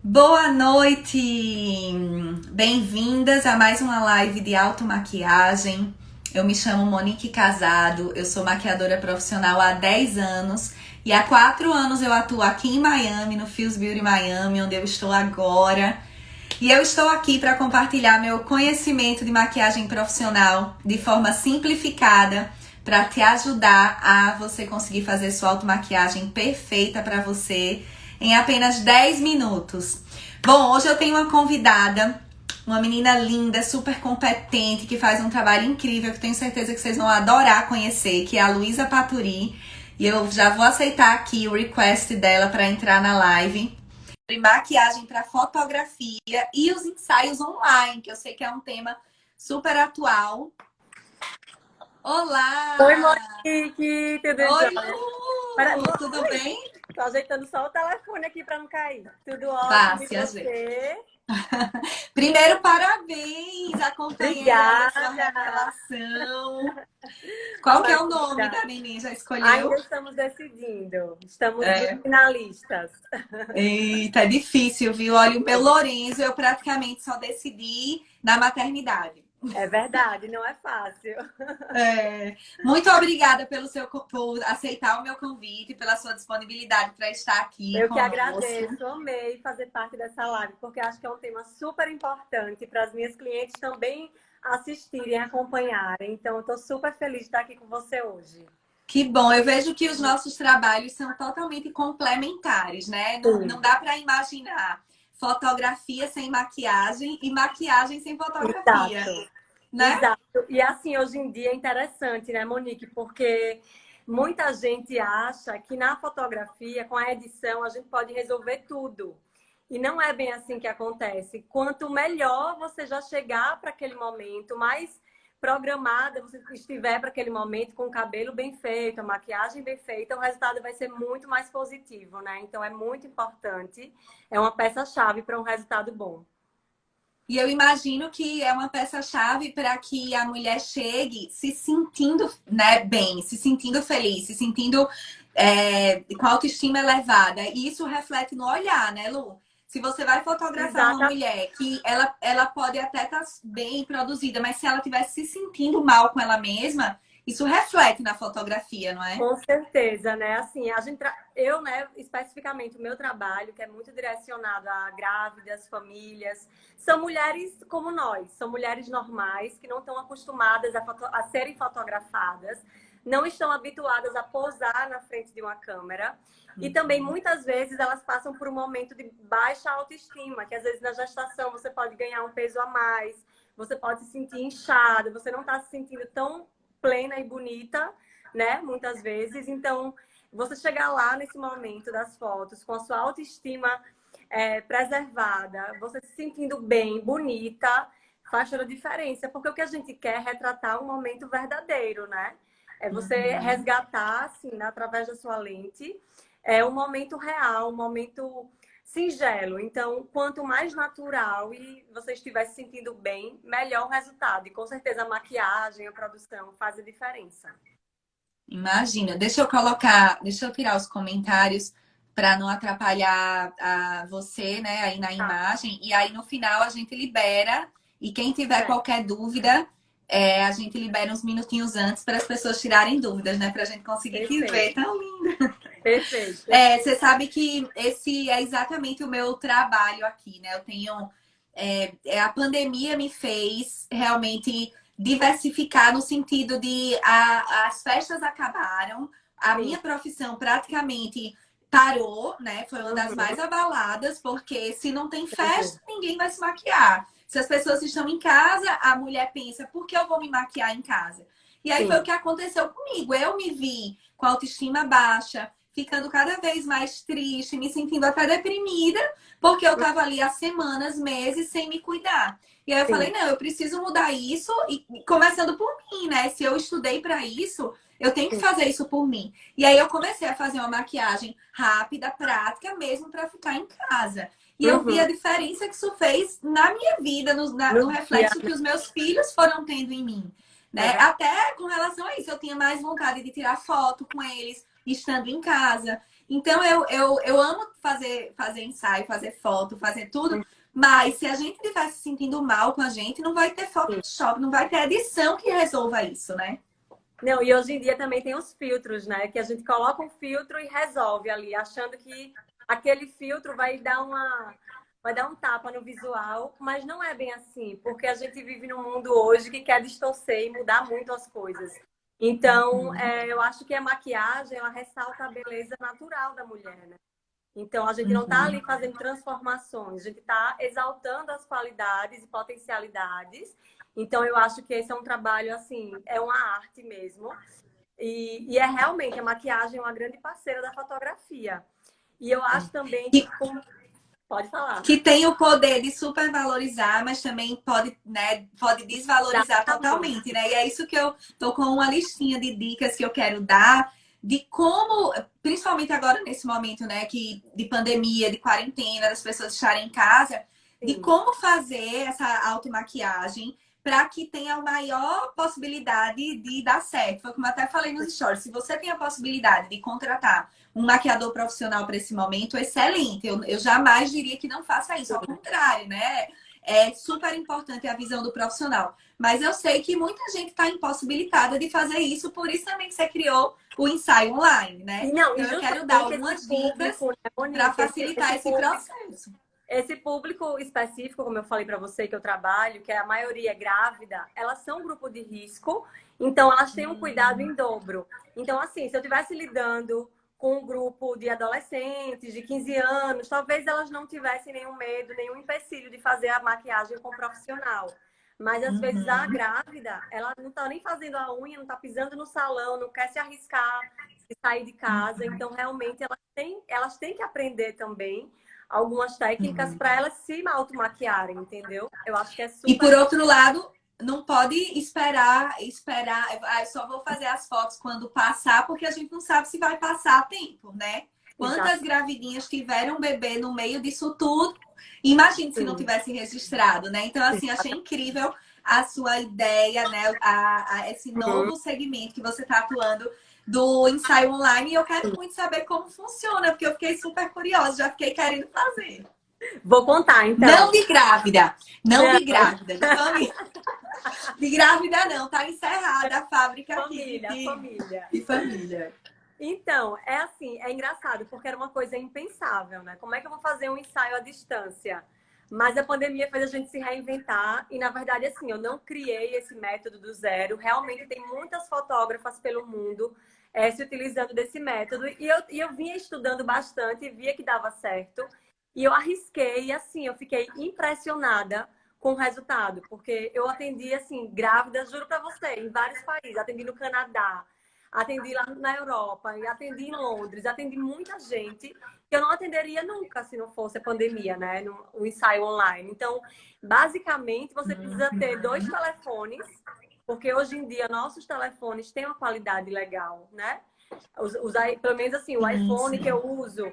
Boa noite! Bem-vindas a mais uma live de automaquiagem. Eu me chamo Monique Casado, eu sou maquiadora profissional há 10 anos e há 4 anos eu atuo aqui em Miami, no Feels Beauty Miami, onde eu estou agora. E eu estou aqui para compartilhar meu conhecimento de maquiagem profissional de forma simplificada para te ajudar a você conseguir fazer sua automaquiagem perfeita para você em apenas 10 minutos. Bom, hoje eu tenho uma convidada, uma menina linda, super competente, que faz um trabalho incrível, que tenho certeza que vocês vão adorar conhecer, que é a Luísa Paturi. E eu já vou aceitar aqui o request dela para entrar na live. Sobre maquiagem para fotografia e os ensaios online, que eu sei que é um tema super atual. Oi, Olá! Monique, tudo Oi, jóia? Lu! Tudo bem? Tô ajeitando só o telefone aqui para não cair. Tudo Vá, ótimo, e se ajeita. você? Primeiro, parabéns! Acompanhei aí a sua Obrigada! revelação. Qual que é o nome Imagina. da neném? Já escolheu? Ainda estamos decidindo. Estamos nos É. finalistas. Eita, é difícil, viu? Olha, o meu Lorenzo eu praticamente só decidi na maternidade. É verdade, não é fácil. É. Muito obrigada por aceitar o meu convite, pela sua disponibilidade para estar aqui Eu que conosco. agradeço, amei fazer parte dessa live, porque acho que é um tema super importante para as minhas clientes também assistirem, acompanharem. Então, eu estou super feliz de estar aqui com você hoje. Que bom, eu vejo que os nossos trabalhos são totalmente complementares, né? Não Sim. dá para imaginar fotografia sem maquiagem e maquiagem sem fotografia, Exato. né? Exato. E assim, hoje em dia é interessante, né, Monique? Porque muita gente acha que na fotografia, com a edição, a gente pode resolver tudo. E não é bem assim que acontece. Quanto melhor você já chegar para aquele momento, mais programada você estiver para aquele momento, com o cabelo bem feito, a maquiagem bem feita, o resultado vai ser muito mais positivo, né? Então é muito importante, é uma peça-chave para um resultado bom. E eu imagino que é uma peça-chave para que a mulher chegue se sentindo, né, bem, se sentindo feliz, se sentindo com a autoestima elevada. E isso reflete no olhar, né, Lu? Se você vai fotografar uma Exatamente. mulher que ela pode até estar bem produzida, mas se ela estiver se sentindo mal com ela mesma, isso reflete na fotografia, não é? Com certeza, né? Assim, eu, né, especificamente o meu trabalho, que é muito direcionado a grávidas, famílias, são mulheres como nós, são mulheres normais que não estão acostumadas a serem fotografadas, não estão habituadas a posar na frente de uma câmera. E também muitas vezes elas passam por um momento de baixa autoestima, que às vezes na gestação você pode ganhar um peso a mais, você pode se sentir inchada, você não está se sentindo tão plena e bonita, né? Muitas vezes. Então, você chegar lá nesse momento das fotos, com a sua autoestima preservada, você se sentindo bem, bonita, faz toda a diferença. Porque o que a gente quer é retratar um momento verdadeiro, né? É você Uhum. resgatar, assim, através da sua lente, um momento real, um momento singelo. Então, quanto mais natural e você estiver se sentindo bem, melhor o resultado. E com certeza a maquiagem, a produção faz a diferença. Imagina, deixa eu tirar os comentários para não atrapalhar você, né, aí na Tá, imagem. E aí no final a gente libera. E quem tiver certo. qualquer dúvida, a gente libera uns minutinhos antes para as pessoas tirarem dúvidas, né, para a gente conseguir te ver. Perfeito, Tão lindo. perfeito. Você sabe que esse é exatamente o meu trabalho aqui, né? Eu tenho. A pandemia me fez realmente diversificar no sentido de as festas acabaram, a Sim. minha profissão praticamente parou, né? Foi uma das Uhum. mais abaladas, porque se não tem Entendi. festa, ninguém vai se maquiar. Se as pessoas estão em casa, a mulher pensa, por que eu vou me maquiar em casa? E aí foi o Sim, que aconteceu comigo. Eu me vi com a autoestima baixa, ficando cada vez mais triste, me sentindo até deprimida, porque eu tava ali há semanas, meses sem me cuidar. E aí eu falei, sim. não, eu preciso mudar isso e começando por mim, né? Se eu estudei para isso, eu tenho que Sim. fazer isso por mim. E aí eu comecei a fazer uma maquiagem rápida, prática, mesmo para ficar em casa. E eu vi a Uhum. diferença que isso fez na minha vida, No no dia, reflexo que os meus filhos foram tendo em mim. é Né? verdade. Até com relação a isso, eu tinha mais vontade de tirar foto com eles, estando em casa. Então eu amo fazer ensaio, fazer foto, fazer tudo. Mas se a gente estiver se sentindo mal com a gente, não vai ter Photoshop, não vai ter edição que resolva isso, né? Não, e hoje em dia também tem os filtros, né? Que a gente coloca um filtro e resolve ali, achando que aquele filtro vai dar um tapa no visual, mas não é bem assim, porque a gente vive num mundo hoje que quer distorcer e mudar muito as coisas. Então, eu acho que a maquiagem, ela ressalta a beleza natural da mulher, né? Então, a gente não está ali fazendo transformações, a gente está exaltando as qualidades e potencialidades. Então, eu acho que esse é um trabalho, assim, é uma arte mesmo. E é realmente, a maquiagem é uma grande parceira da fotografia. E eu acho também que... Pode falar. Que tem o poder de supervalorizar, mas também pode, né, pode desvalorizar Exatamente. totalmente, né? E é isso que eu tô com uma listinha de dicas que eu quero dar de como, principalmente agora nesse momento, né, que de pandemia, de quarentena, das pessoas estarem em casa, de Sim. como fazer essa automaquiagem para que tenha a maior possibilidade de dar certo. Foi como eu até falei nos stories, se você tem a possibilidade de contratar um maquiador profissional para esse momento, excelente. Eu jamais diria que não faça isso, ao contrário, né? É super importante a visão do profissional. Mas eu sei que muita gente está impossibilitada de fazer isso, por isso também que você criou o ensaio online, né? E não, e Então eu quero dar justamente algumas esse dicas público, né, para Monique, facilitar esse processo. esse público específico, como eu falei para você que eu trabalho, que a maioria é grávida, elas são um grupo de risco, então elas têm um cuidado em dobro. Então, assim, se eu estivesse lidando com um grupo de adolescentes de 15 anos, talvez elas não tivessem nenhum medo, nenhum empecilho de fazer a maquiagem com profissional. Mas às vezes a grávida, ela não está nem fazendo a unha, não está pisando no salão, não quer se arriscar de sair de casa. Então, realmente, elas têm que aprender também algumas técnicas para elas se automaquiarem, entendeu? Eu acho que é E super por outro importante. lado, não pode esperar. Ah, eu só vou fazer as fotos quando passar, porque a gente não sabe se vai passar a tempo, né? Quantas Exato. gravidinhas tiveram um bebê no meio disso tudo? Imagine se não Sim. tivesse registrado, né? Então, assim, achei incrível a sua ideia, né? Esse Uhum. novo segmento que você está atuando do ensaio online. E eu quero muito saber como funciona, porque eu fiquei super curiosa, já fiquei querendo fazer. Vou contar, Não então. de grávida, não Não, de grávida, de família. De grávida não, tá encerrada a fábrica aqui família, família. de família. Então, é assim, é engraçado, porque era uma coisa impensável, né? Como é que eu vou fazer um ensaio à distância? Mas a pandemia fez a gente se reinventar e, na verdade, assim, eu não criei esse método do zero. Realmente tem muitas fotógrafas pelo mundo se utilizando desse método. E eu vinha estudando bastante e via que dava certo. E eu arrisquei e, assim, eu fiquei impressionada com o resultado. Porque eu atendi, assim, grávidas, juro pra você, em vários países. Atendi no Canadá, atendi lá na Europa, e atendi em Londres, atendi muita gente que eu não atenderia nunca se não fosse a pandemia, né? No ensaio online. Então, basicamente, você precisa ter dois telefones, porque hoje em dia nossos telefones têm uma qualidade legal, né? Pelo menos assim, o Sim, iPhone que sim. eu uso,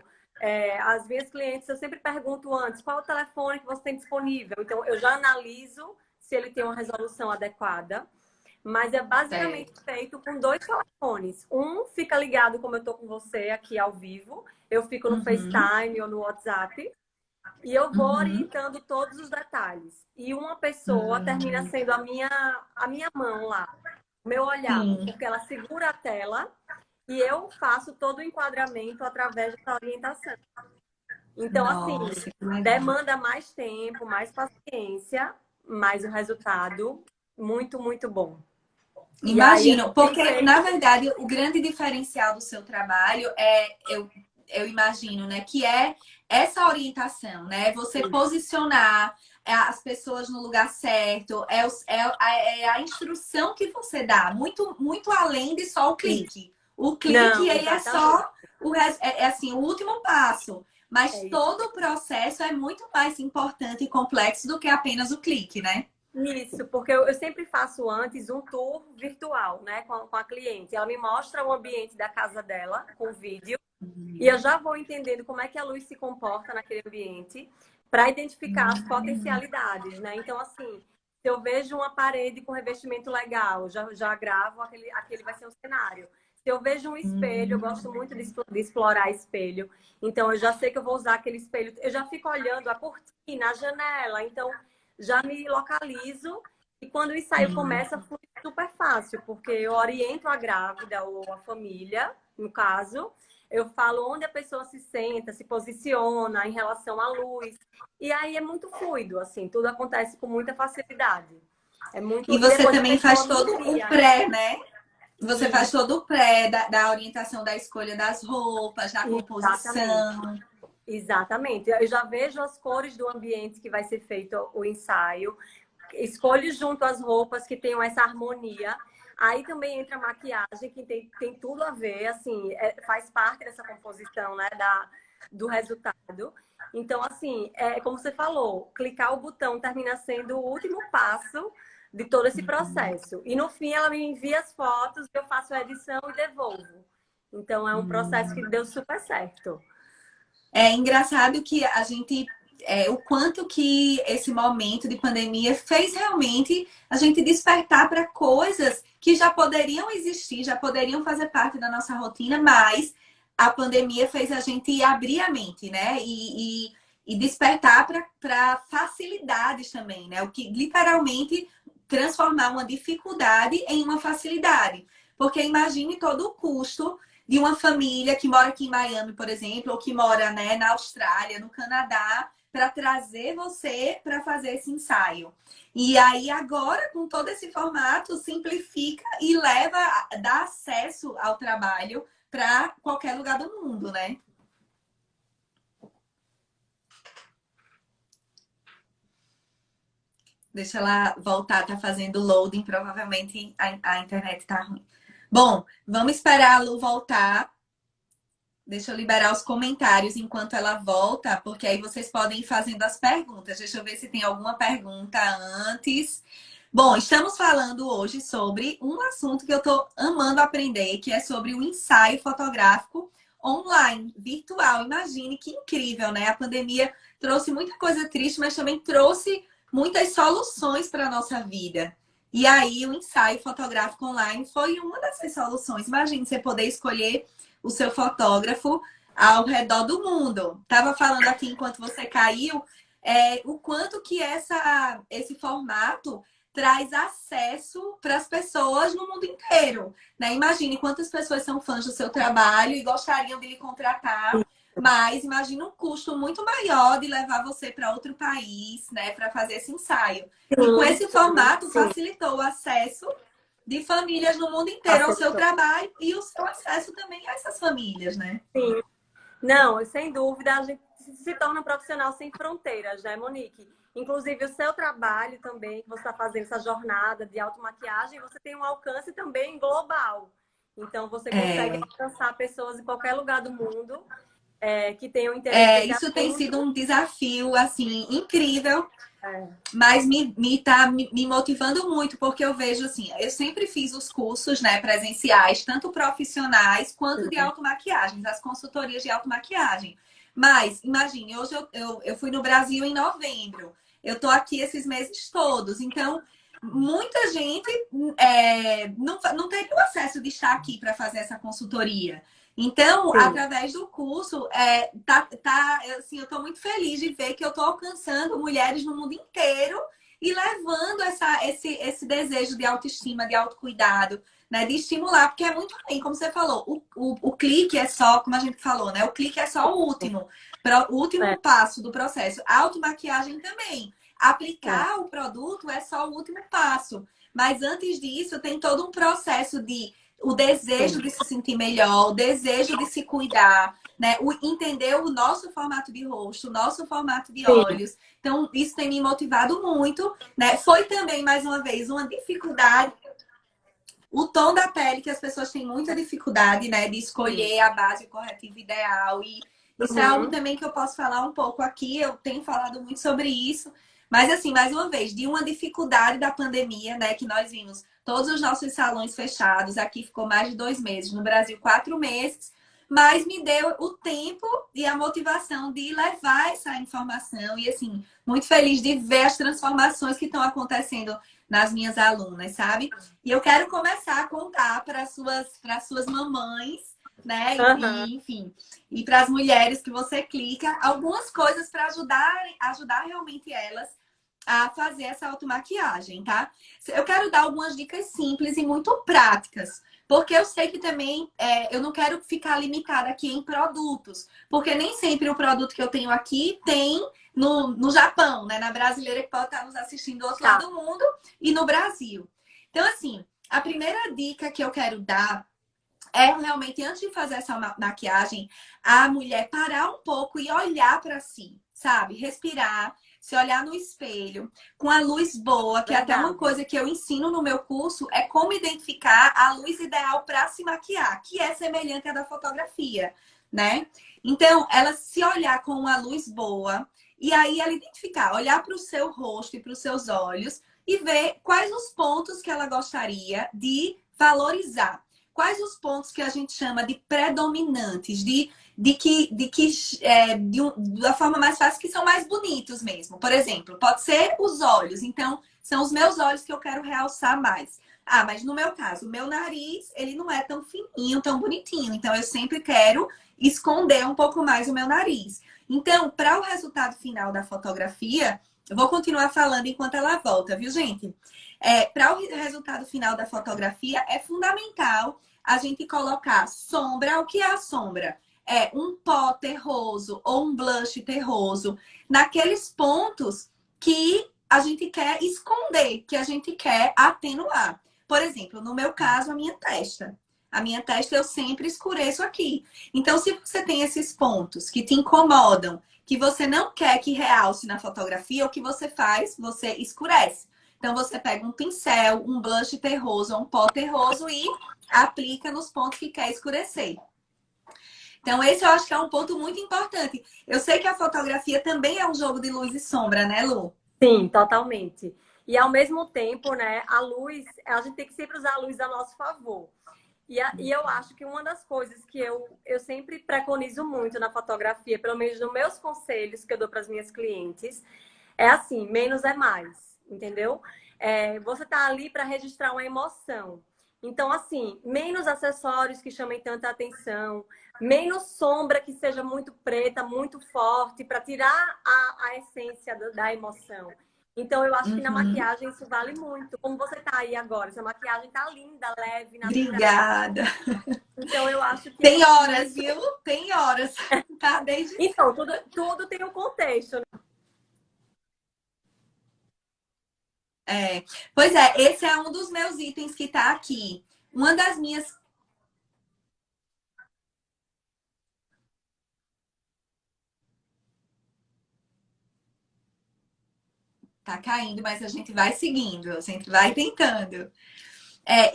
as minhas clientes, eu sempre pergunto antes, qual é o telefone que você tem disponível? Então, eu já analiso se ele tem uma resolução adequada. Mas é basicamente Certo. feito com dois telefones. Um fica ligado como eu estou com você aqui ao vivo. Eu fico no Uhum, FaceTime ou no WhatsApp. E eu vou uhum, orientando todos os detalhes. E uma pessoa termina uhum. sendo a minha mão lá, o meu olhar, Sim. porque ela segura a tela e eu faço todo o enquadramento através dessa orientação. Então, assim, Nossa, que legal. demanda mais tempo, mais paciência, mas o resultado muito, muito bom. E aí a Imagino, gente tem porque na feito. verdade o grande diferencial do seu trabalho eu imagino, né, que é essa orientação, né? Você posicionar as pessoas no lugar certo, é a instrução que você dá, muito, muito além de só o clique. O clique, Não, ele é exatamente. só é assim, o último passo. Mas É isso. todo o processo é muito mais importante e complexo do que apenas o clique, né? Isso, porque eu sempre faço antes um tour virtual, né, com a cliente. Ela me mostra o ambiente da casa dela com vídeo e eu já vou entendendo como é que a luz se comporta naquele ambiente para identificar as potencialidades, né? Então, assim, se eu vejo uma parede com revestimento legal, já gravo aquele vai ser o cenário. Se eu vejo um espelho, eu gosto muito de explorar espelho. Então, eu já sei que eu vou usar aquele espelho. Eu já fico olhando a cortina, a janela. Então, já me localizo. E quando o ensaio Sim. começa, flui super fácil, porque eu oriento a grávida ou a família, no caso. Eu falo onde a pessoa se senta, se posiciona em relação à luz. E aí é muito fluido, assim. Tudo acontece com muita facilidade. É muito... E E você depois a também faz pessoa me todo o envia, né? pré, né? Você faz todo o pré da orientação da escolha das roupas, da Exatamente. composição. Exatamente. Eu já vejo as cores do ambiente que vai ser feito o ensaio. Escolho junto as roupas que tenham essa harmonia. Aí também entra a maquiagem, que tem tudo a ver, assim, faz parte dessa composição, né, do resultado. Então, assim, como você falou, clicar o botão termina sendo o último passo de todo esse processo. E no fim ela me envia as fotos, eu faço a edição e devolvo. Então é um processo que deu super certo. É engraçado que a gente, o quanto que esse momento de pandemia fez realmente a gente despertar para coisas que já poderiam existir, já poderiam fazer parte da nossa rotina, mas a pandemia fez a gente abrir a mente, né? E despertar para facilidades também, né? O que literalmente transformar uma dificuldade em uma facilidade. Porque imagine todo o custo de uma família que mora aqui em Miami, por exemplo, ou que mora, né, na Austrália, no Canadá, para trazer você para fazer esse ensaio. E aí agora, com todo esse formato, simplifica e leva, dá acesso ao trabalho para qualquer lugar do mundo, né? Deixa ela voltar, tá fazendo loading, provavelmente a internet tá ruim. Bom, vamos esperar a Lu voltar. Deixa eu liberar os comentários enquanto ela volta, porque aí vocês podem ir fazendo as perguntas. Deixa eu ver se tem alguma pergunta antes. Bom, estamos falando hoje sobre um assunto que eu tô amando aprender, que é sobre o ensaio fotográfico online, virtual. Imagine que incrível, né? A pandemia trouxe muita coisa triste, mas também trouxe muitas soluções para a nossa vida. E aí, o ensaio fotográfico online foi uma dessas soluções. Imagine você poder escolher o seu fotógrafo ao redor do mundo. Tava falando aqui enquanto você caiu, o quanto que esse formato traz acesso para as pessoas no mundo inteiro, né? Imagine quantas pessoas são fãs do seu trabalho e gostariam de lhe contratar, mas imagine um custo muito maior de levar você para outro país, né, para fazer esse ensaio. E com Sim, esse formato sim, facilitou o acesso de famílias no mundo inteiro ao seu aceitou. trabalho e o seu acesso também a essas famílias, né? Sim. Não, sem dúvida, a gente se torna um profissional sem fronteiras, né, Monique? Inclusive, o seu trabalho também, que você está fazendo essa jornada de automaquiagem, você tem um alcance também global. Então, você consegue É, alcançar pessoas em qualquer lugar do mundo que tenham interesse nesse isso tem sido assunto. um desafio, assim, incrível, É, mas me motivando muito, porque eu vejo, assim, eu sempre fiz os cursos, né, presenciais, tanto profissionais quanto de sim, automaquiagens, as consultorias de automaquiagem. Mas, imagine, hoje eu fui no Brasil em novembro, eu tô aqui esses meses todos, então muita gente não teria o acesso de estar aqui para fazer essa consultoria. Então, sim, através do curso, assim, eu estou muito feliz de ver que eu estou alcançando mulheres no mundo inteiro e levando esse desejo de autoestima, de autocuidado, né? De estimular, porque é muito bem, como você falou, o clique é só, como a gente falou, né? O clique é só o último é, passo do processo. A automaquiagem também. é, Aplicar o produto é só o último passo. Mas antes disso, tem todo um processo de o desejo sim, de se sentir melhor, o desejo de se cuidar, né? Entender o nosso formato de rosto, o nosso formato de sim, olhos. Então, isso tem me motivado muito, né? Foi também, mais uma vez, uma dificuldade. O tom da pele, que as pessoas têm muita dificuldade, né? De sim. escolher a base corretiva ideal. E isso é algo Uhum, também que eu posso falar um pouco aqui. Eu tenho falado muito sobre isso. Mas, assim, mais uma vez, de uma dificuldade da pandemia, né? Que nós vimos todos os nossos salões fechados. Aqui ficou mais de 2 meses. No Brasil, 4 meses. mas me deu o tempo e a motivação de levar essa informação e assim, muito feliz de ver as transformações que estão acontecendo nas minhas alunas, sabe? E eu quero começar a contar para suas mamães, né? Aham. Enfim, e para as mulheres que você clica, algumas coisas para ajudar realmente elas a fazer essa automaquiagem, tá? Eu quero dar algumas dicas simples e muito práticas, porque eu sei que também eu não quero ficar limitada aqui em produtos, porque nem sempre o produto que eu tenho aqui tem no Japão, né? Na brasileira que pode estar nos assistindo do outro Tá. lado do mundo e no Brasil. Então, assim, a primeira dica que eu quero dar é realmente, antes de fazer essa maquiagem, a mulher parar um pouco e olhar para si, sabe? Respirar, se olhar no espelho, com a luz boa, que é até uma Verdade. coisa que eu ensino no meu curso, é como identificar a luz ideal para se maquiar, que é semelhante à da fotografia, né? Então, ela se olhar com uma luz boa, e aí ela identificar, olhar para o seu rosto e para os seus olhos e ver quais os pontos que ela gostaria de valorizar. Quais os pontos que a gente chama de predominantes, da forma mais fácil, que são mais bonitos mesmo. Por exemplo, pode ser os olhos. Então, são os meus olhos que eu quero realçar mais. Ah, mas no meu caso, o meu nariz, ele não é tão fininho, tão bonitinho. Então, eu sempre quero esconder um pouco mais o meu nariz. Então, para o resultado final da fotografia, eu vou continuar falando enquanto ela volta, viu, gente? Para o resultado final da fotografia, é fundamental a gente colocar sombra. O que é a sombra? É um pó terroso ou um blush terroso naqueles pontos que a gente quer esconder, que a gente quer atenuar. Por exemplo, no meu caso, a minha testa. A minha testa eu sempre escureço aqui. Então, se você tem esses pontos que te incomodam, que você não quer que realce na fotografia, o que você faz? Você escurece. Então, você pega um pincel, um blush terroso, um pó terroso e aplica nos pontos que quer escurecer. Então, esse eu acho que é um ponto muito importante. Eu sei que a fotografia também é um jogo de luz e sombra, né, Lu? Sim, totalmente. E ao mesmo tempo, né, a luz, a gente tem que sempre usar a luz a nosso favor. E eu acho que uma das coisas que eu sempre preconizo muito na fotografia, pelo menos nos meus conselhos que eu dou para as minhas clientes, é assim, menos é mais, entendeu? Você tá ali para registrar uma emoção. Então, assim, menos acessórios que chamem tanta atenção, menos sombra que seja muito preta, muito forte, para tirar a essência da emoção. Então, eu acho que na Uhum. maquiagem isso vale muito. Como você tá aí agora, essa maquiagem tá linda, leve, natural. Obrigada. Então, eu acho Tem que horas, isso. viu? Tem horas. Tá desde Então, tudo tem um contexto, né? É, pois é, esse é um dos meus itens que tá aqui. Uma das minhas. Tá caindo, mas a gente vai seguindo, a gente vai tentando.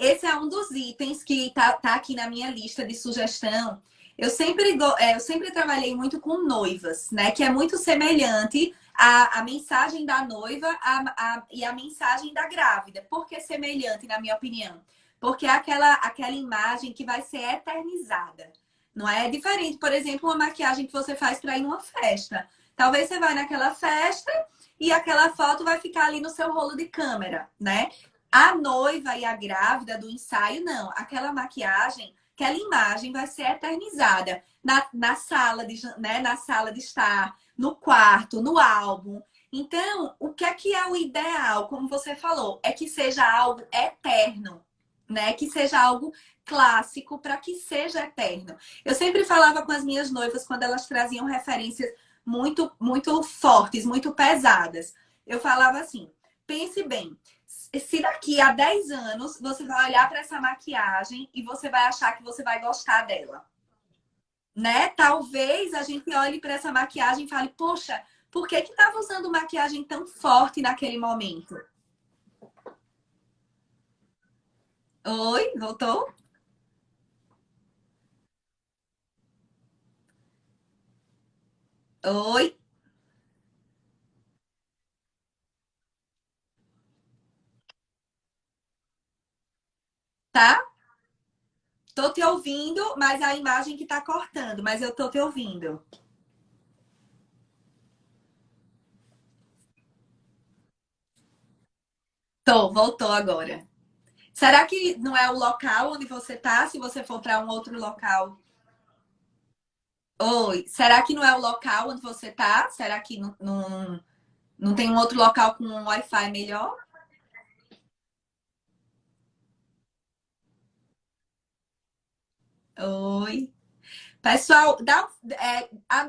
Esse é um dos itens que tá aqui na minha lista de sugestão. Eu sempre trabalhei muito com noivas, né? Que é muito semelhante à mensagem da noiva e a mensagem da grávida. Por que semelhante, na minha opinião? Porque é aquela imagem que vai ser eternizada. Não é diferente, por exemplo, uma maquiagem que você faz para ir numa festa. Talvez você vai naquela festa e aquela foto vai ficar ali no seu rolo de câmera, né? A noiva e a grávida do ensaio, não. Aquela maquiagem, aquela imagem vai ser eternizada na sala né, na sala de estar, no quarto, no álbum. Então, o que é o ideal, como você falou, é que seja algo eterno, né? Que seja algo clássico para que seja eterno. Eu sempre falava com as minhas noivas quando elas traziam referências muito fortes, muito pesadas. Eu falava assim: pense bem, se daqui a 10 anos você vai olhar para essa maquiagem e você vai achar que você vai gostar dela, né? Talvez a gente olhe para essa maquiagem e fale: poxa, por que que estava usando maquiagem tão forte naquele momento? Oi, voltou? Oi, tá? Tô te ouvindo, mas a imagem que tá cortando, mas eu tô te ouvindo. Tô, voltou agora. Será que não é o local onde você tá? Se você for para um outro local. Oi, será que não é o local onde você tá? Será que não tem um outro local com um Wi-Fi melhor? Oi. Pessoal,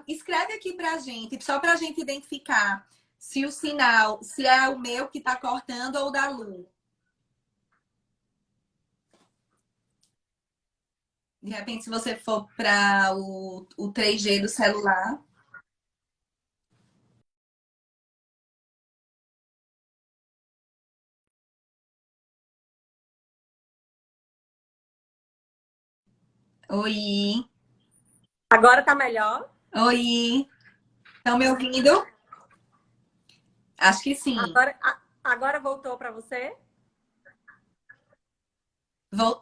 escreve aqui pra gente, só pra gente identificar se o sinal, se é o meu que tá cortando ou o da Lu. De repente, se você for para o 3G do celular. Oi, Agora tá melhor? oi. Estão me ouvindo? Acho que sim. Agora voltou para você?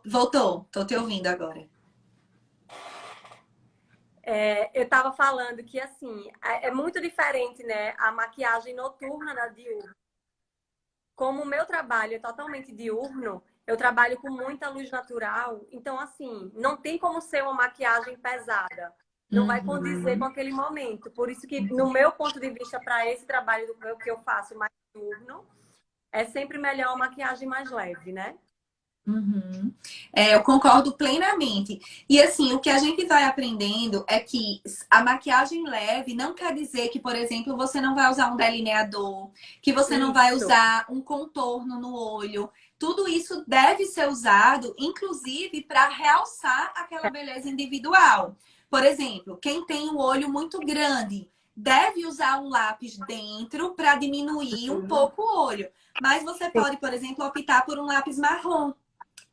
Voltou, tô te ouvindo agora. Eu estava falando que, assim, é muito diferente, né? A maquiagem noturna da diurna. Como o meu trabalho é totalmente diurno, eu trabalho com muita luz natural. Então, assim, não tem como ser uma maquiagem pesada. Não vai condizer com Uhum. aquele momento. Por isso que, no meu ponto de vista, para esse trabalho que eu faço mais diurno, é sempre melhor uma maquiagem mais leve, né? Uhum. Eu concordo plenamente. E assim, o que a gente vai aprendendo é que a maquiagem leve não quer dizer que, por exemplo, você não vai usar um delineador, que você não vai Isso. usar um contorno no olho. Tudo isso deve ser usado, inclusive, para realçar aquela beleza individual. Por exemplo, quem tem o olho muito grande deve usar um lápis dentro para diminuir um Uhum. pouco o olho. Mas você Sim. pode, por exemplo, optar por um lápis marrom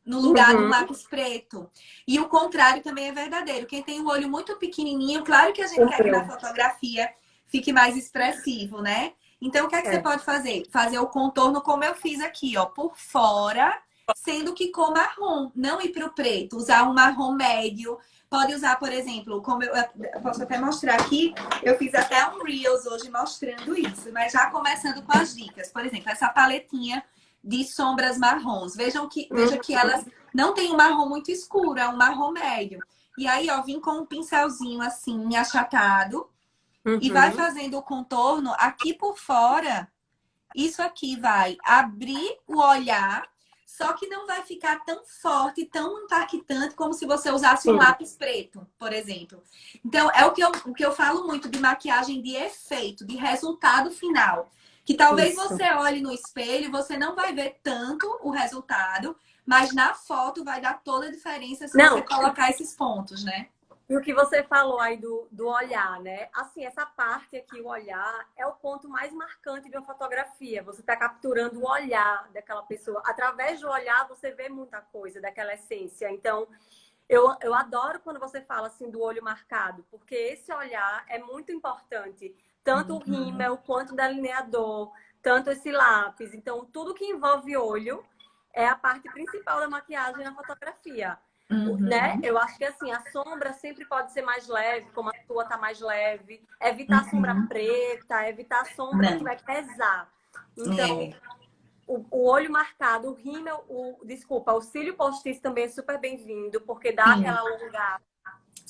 no lugar do Uhum. lápis preto. E o contrário também é verdadeiro. Quem tem o olho muito pequenininho, claro que a gente O quer que na meu. fotografia fique mais expressivo, né? Então, o que é que você É. pode fazer? Fazer o contorno como eu fiz aqui, ó, por fora, sendo que com marrom, não ir para o preto, usar um marrom médio. Pode usar, por exemplo, como eu posso até mostrar aqui, eu fiz até um Reels hoje mostrando isso, mas já começando com as dicas. Por exemplo, essa paletinha de sombras marrons. Veja que Uhum. elas não têm um marrom muito escuro, é um marrom médio. E aí, ó, vim com um pincelzinho assim, achatado, e vai Uhum. fazendo o contorno aqui por fora. Isso aqui vai abrir o olhar, só que não vai ficar tão forte, tão impactante como se você usasse um Sim. lápis preto, por exemplo. Então, é o que eu falo muito de maquiagem de efeito, de resultado final. Que talvez Isso. você olhe no espelho, você não vai ver tanto o resultado, mas na foto vai dar toda a diferença se você Não, colocar esses pontos, né? e o que você falou aí do olhar, né? Assim, essa parte aqui, o olhar, é o ponto mais marcante de uma fotografia. Você está capturando o olhar daquela pessoa. Através do olhar, você vê muita coisa daquela essência. Então, eu adoro quando você fala assim do olho marcado, porque esse olhar é muito importante. Tanto o Uhum. rímel, quanto o delineador, tanto esse lápis. Então, tudo que envolve olho é a parte principal da maquiagem na fotografia. Né? Uhum. Eu acho que assim, a sombra sempre pode ser mais leve, como a sua tá mais leve. Evitar a sombra Uhum. preta, evitar a sombra que Não. vai pesar. Então, É. o olho marcado, o rímel, desculpa, o cílio postiço também é super bem-vindo, porque dá Sim. aquela alongada,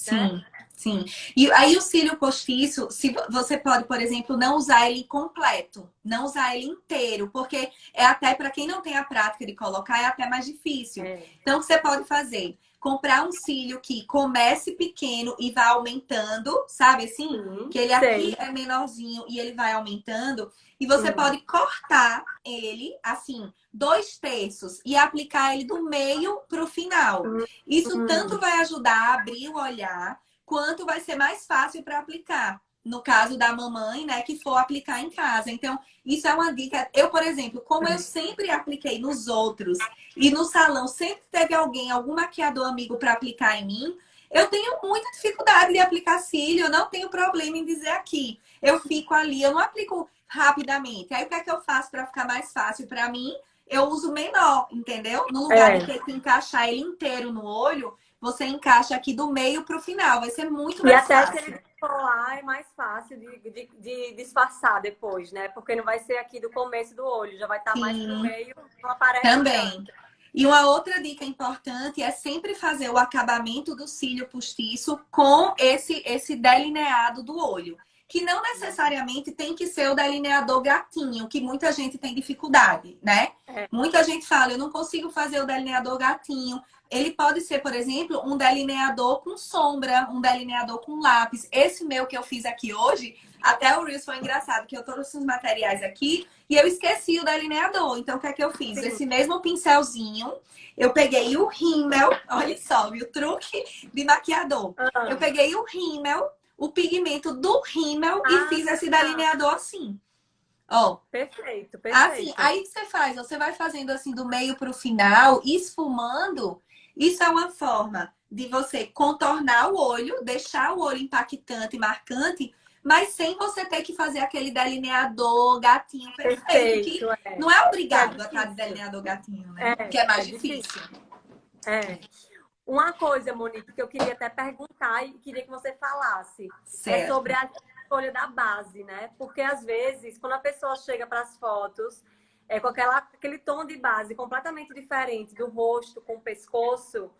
né? Sim, sim. E aí o cílio postiço, se você pode, por exemplo, não usar ele completo, não usar ele inteiro, porque é até para quem não tem a prática de colocar, é até mais difícil. É. Então, o que você pode fazer? Comprar um cílio que comece pequeno e vá aumentando, sabe assim? Sim, Que ele aqui sei. é menorzinho e ele vai aumentando. E você Hum, pode cortar ele, assim, 2/3 e aplicar ele do meio para o final. hum, Isso tanto hum. vai ajudar a abrir o olhar, quanto vai ser mais fácil para aplicar. No caso da mamãe, né, que for aplicar em casa. Então, isso é uma dica. Eu, por exemplo, como eu sempre apliquei nos outros e no salão sempre teve alguém, algum maquiador amigo para aplicar em mim, eu tenho muita dificuldade de aplicar cílio, eu não tenho problema em dizer aqui. Eu fico ali, eu não aplico rapidamente. Aí o que é que eu faço para ficar mais fácil para mim? Eu uso menor, entendeu? No lugar de É, ter que encaixar ele inteiro no olho, você encaixa aqui do meio pro final. Vai ser muito E mais até se fácil. ele colar, é mais fácil de disfarçar depois, né? Porque não vai ser aqui do começo do olho, já vai estar mais pro Sim, meio, não aparece também. tanto. E uma outra dica importante é sempre fazer o acabamento do cílio postiço com esse delineado do olho. Que não necessariamente tem que ser o delineador gatinho, que muita gente tem dificuldade, né? É, Muita gente fala, eu não consigo fazer o delineador gatinho. Ele pode ser, por exemplo, um delineador com sombra, um delineador com lápis. Esse meu que eu fiz aqui hoje, até o Reels foi engraçado, que eu trouxe os materiais aqui e eu esqueci o delineador. Então, o que é que eu fiz? sim. Esse mesmo pincelzinho, eu peguei o rímel, olha só, viu? Truque de maquiador. Eu Ah, peguei o rímel, o pigmento do rímel e ah, fiz esse delineador assim. Ó, perfeito, assim, perfeito. aí você faz, você vai fazendo assim do meio para o final, esfumando. Isso é uma forma de você contornar o olho, deixar o olho impactante, marcante, mas sem você ter que fazer aquele delineador gatinho perfeito, que Perfeito, não é que é obrigado a estar de difícil. delineador gatinho, né? Que é É mais difícil. difícil. É. Uma coisa, Monique, que eu queria até perguntar e queria que você falasse, é sobre Certo. a escolha da base, né? Porque às vezes, quando a pessoa chega para as fotos, com aquele tom de base completamente diferente do rosto com o pescoço,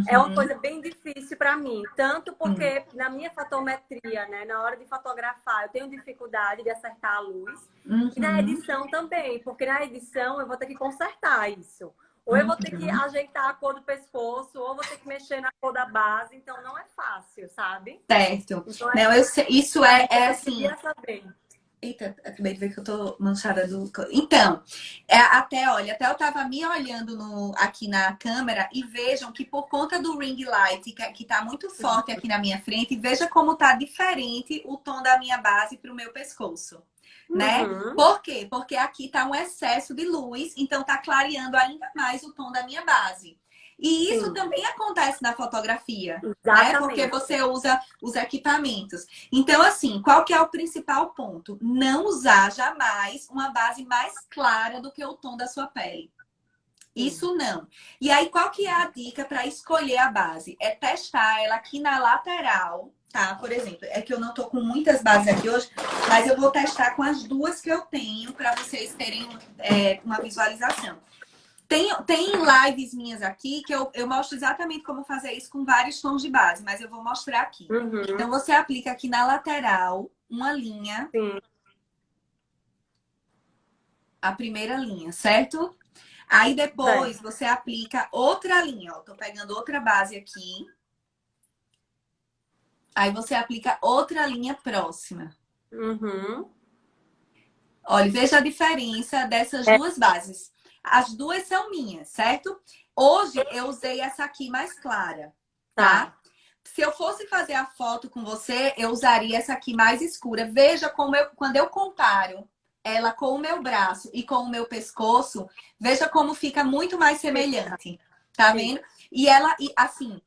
é uma Uhum, coisa bem difícil para mim. Tanto uhum, porque na minha fotometria, né, na hora de fotografar, eu tenho dificuldade de acertar a luz. E na uhum, edição também, porque na edição eu vou ter que consertar isso. Ou eu vou ter que uhum. ajeitar a cor do pescoço, ou vou ter que mexer na cor da base. Então não é fácil, sabe? Certo. Então Não, eu sei, isso essa é dica que eu assim. queria saber. Eita, acabei de ver que eu tô manchada do. Então, até, olha, até eu tava me olhando aqui na câmera e vejam que por conta do ring light, que tá muito forte aqui na minha frente, veja como tá diferente o tom da minha base pro meu pescoço, né? Uhum, Por quê? Porque aqui tá um excesso de luz, então tá clareando ainda mais o tom da minha base. E isso sim, também acontece na fotografia, né? Porque exatamente. você usa os equipamentos. Então, assim, qual que é o principal ponto? Não usar jamais uma base mais clara do que o tom da sua pele. Sim. Isso não. E aí, qual que é a dica para escolher a base? É testar ela aqui na lateral, tá? Por exemplo, é que eu não tô com muitas bases aqui hoje, mas eu vou testar com as duas que eu tenho para vocês terem uma visualização. Tem lives minhas aqui que eu mostro exatamente como fazer isso com vários tons de base, mas eu vou mostrar aqui. Então, Uhum, você aplica aqui na lateral uma linha, sim, a primeira linha, certo? Aí depois certo. você aplica outra linha, ó. Tô pegando outra base aqui. Aí você aplica outra linha próxima. Uhum. Olha, veja a diferença dessas É, duas bases. As duas são minhas, certo? Hoje eu usei essa aqui mais clara, tá? tá. Se eu fosse fazer a foto com você, eu usaria essa aqui mais escura. Veja como quando eu comparo ela com o meu braço e com o meu pescoço, veja como fica muito mais Fica, semelhante. Tá vendo? fica. E assim,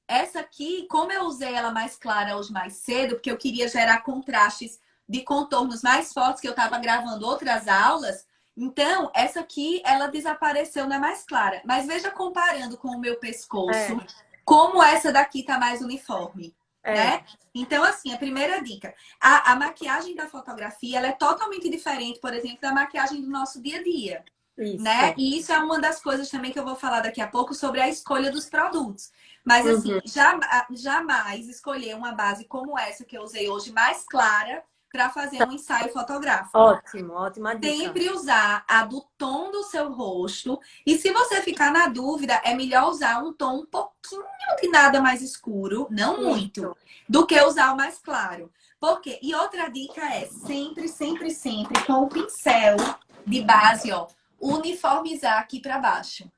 essa aqui, como eu usei ela mais clara hoje mais cedo, porque eu queria gerar contrastes de contornos mais fortes, que eu tava gravando outras aulas, então essa aqui, ela desapareceu na mais clara. Mas veja comparando com o meu pescoço, É, como essa daqui tá mais uniforme, é. né? Então, assim, a primeira dica. A maquiagem da fotografia, ela é totalmente diferente, por exemplo, da maquiagem do nosso dia a dia, né? Isso. E isso é uma das coisas também que eu vou falar daqui a pouco sobre a escolha dos produtos. Mas, Uhum. assim, jamais escolher uma base como essa que eu usei hoje, mais clara, para fazer um ensaio fotográfico. Ótimo, ótima dica. Sempre usar a do tom do seu rosto. E se você ficar na dúvida, é melhor usar um tom um pouquinho de nada mais escuro, não muito, Isso. do que usar o mais claro. Por quê? E outra dica é sempre, sempre, sempre com o pincel de base, ó, uniformizar aqui para baixo.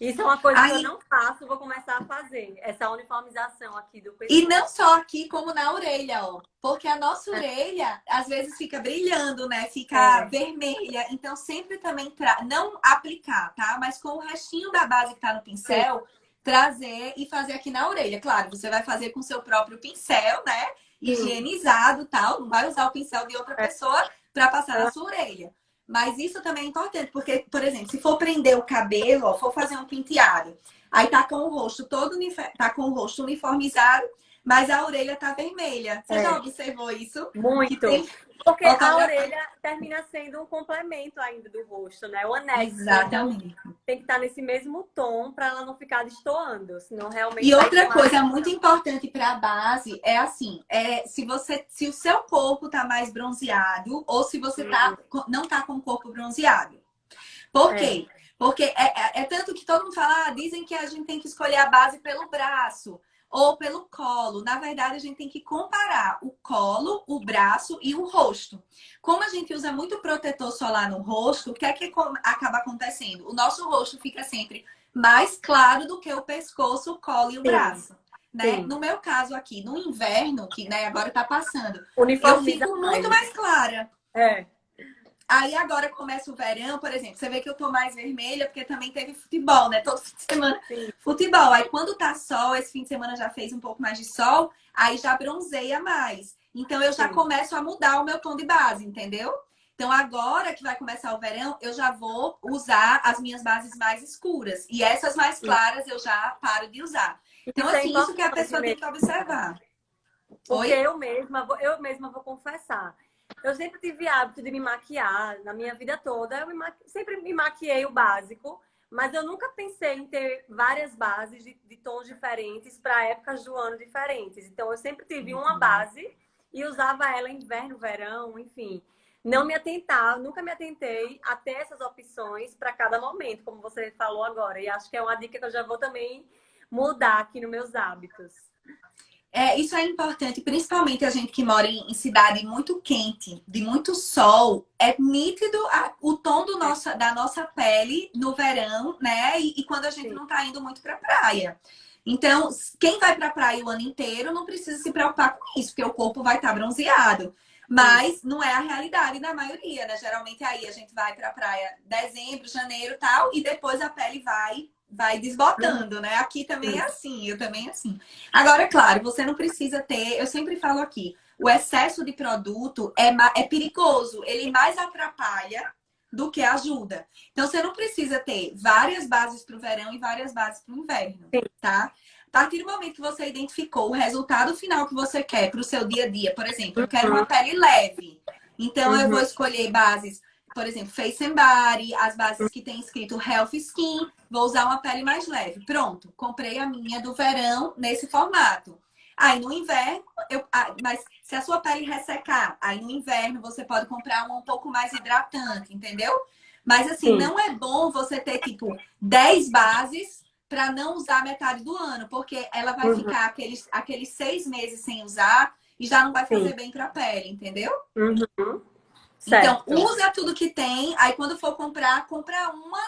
Isso é uma coisa que eu Aí não faço, vou começar a fazer. Essa uniformização aqui do e não pescoço. só aqui, como na orelha, ó. Porque a nossa orelha, às vezes, fica brilhando, né? Fica É, vermelha. Então, sempre também, não aplicar, tá? Mas com o restinho da base que tá no sim, pincel, trazer e fazer aqui na orelha. Claro, você vai fazer com seu próprio pincel, né? sim. Higienizado, tal. Não vai usar o pincel de outra É, pessoa para passar na ah, sua orelha. Mas isso também é importante, porque, por exemplo, se for prender o cabelo, ó, for fazer um penteado, aí tá com o rosto todo, tá com o rosto uniformizado, mas a orelha tá vermelha. Você já É, observou isso? Que muito. tem Porque a fotografia. orelha termina sendo um complemento ainda do rosto, né? O anexo. Então, Exatamente. tem que estar nesse mesmo tom para ela não ficar destoando, senão realmente E vai outra chamar coisa muito atenção. importante para a base é assim, se o seu corpo tá mais bronzeado ou se você não tá com o corpo bronzeado. Por É, quê? Porque é tanto que todo mundo fala, dizem que a gente tem que escolher a base pelo braço ou pelo colo. Na verdade, a gente tem que comparar o colo, o braço e o rosto. Como a gente usa muito protetor solar no rosto, o que é que acaba acontecendo? O nosso rosto fica sempre mais claro do que o pescoço, o colo e o sim, braço. Né? sim. No meu caso aqui, no inverno, que né, agora tá passando, eu Uniformiza fico mais, muito né? mais clara. É, Aí agora começa o verão, por exemplo, você vê que eu tô mais vermelha porque também teve futebol, né? Todo fim de semana sim, futebol. Aí quando tá sol, esse fim de semana já fez um pouco mais de sol, aí já bronzeia mais. Então eu já sim. começo a mudar o meu tom de base, entendeu? Então agora que vai começar o verão, eu já vou usar as minhas bases mais escuras. E essas mais claras eu já paro de usar. Então, Isso é assim, isso que a importante pessoa tem mesmo. que observar. Porque Oi? eu mesma vou confessar. Eu sempre tive hábito de me maquiar na minha vida toda. Sempre me maquiei o básico, mas eu nunca pensei em ter várias bases de tons diferentes para épocas do ano diferentes. Então, eu sempre tive uma base e usava ela inverno, verão, enfim. Não me atentar, nunca me atentei a ter essas opções para cada momento, como você falou agora. E acho que é uma dica que eu já vou também mudar aqui nos meus hábitos. Isso é importante, principalmente a gente que mora em cidade muito quente, de muito sol, é nítido o tom É, da nossa pele no verão, né? E quando a gente sim. não tá indo muito pra praia. Então, quem vai pra praia o ano inteiro não precisa se preocupar com isso, porque o corpo vai estar bronzeado. Mas Isso. não é a realidade da maioria, né? Geralmente aí a gente vai pra praia dezembro, janeiro, tal, e depois a pele vai Uhum. desbotando, né? Aqui também é assim, eu também é assim. Agora, claro, você não precisa ter, eu sempre falo aqui, o excesso de produto é perigoso, ele mais atrapalha do que ajuda. Então, você não precisa ter várias bases para o verão e várias bases para o inverno, Sim. tá? A partir do momento que você identificou o resultado final que você quer para o seu dia a dia, por exemplo, eu quero uma Uhum. pele leve, então eu vou Uhum. escolher bases, por exemplo, Face and Body, as bases que tem escrito Health Skin, vou usar uma pele mais leve. Pronto, comprei a minha do verão nesse formato. Aí no inverno, mas se a sua pele ressecar, aí no inverno você pode comprar uma um pouco mais hidratante, entendeu? Mas assim, Sim. não é bom você ter tipo 10 bases para não usar metade do ano, porque ela vai Uhum. ficar aqueles 6 meses sem usar e já não vai Sim. fazer bem para a pele, entendeu? Uhum. Então, Certo. usa tudo que tem, aí quando for comprar, compra uma,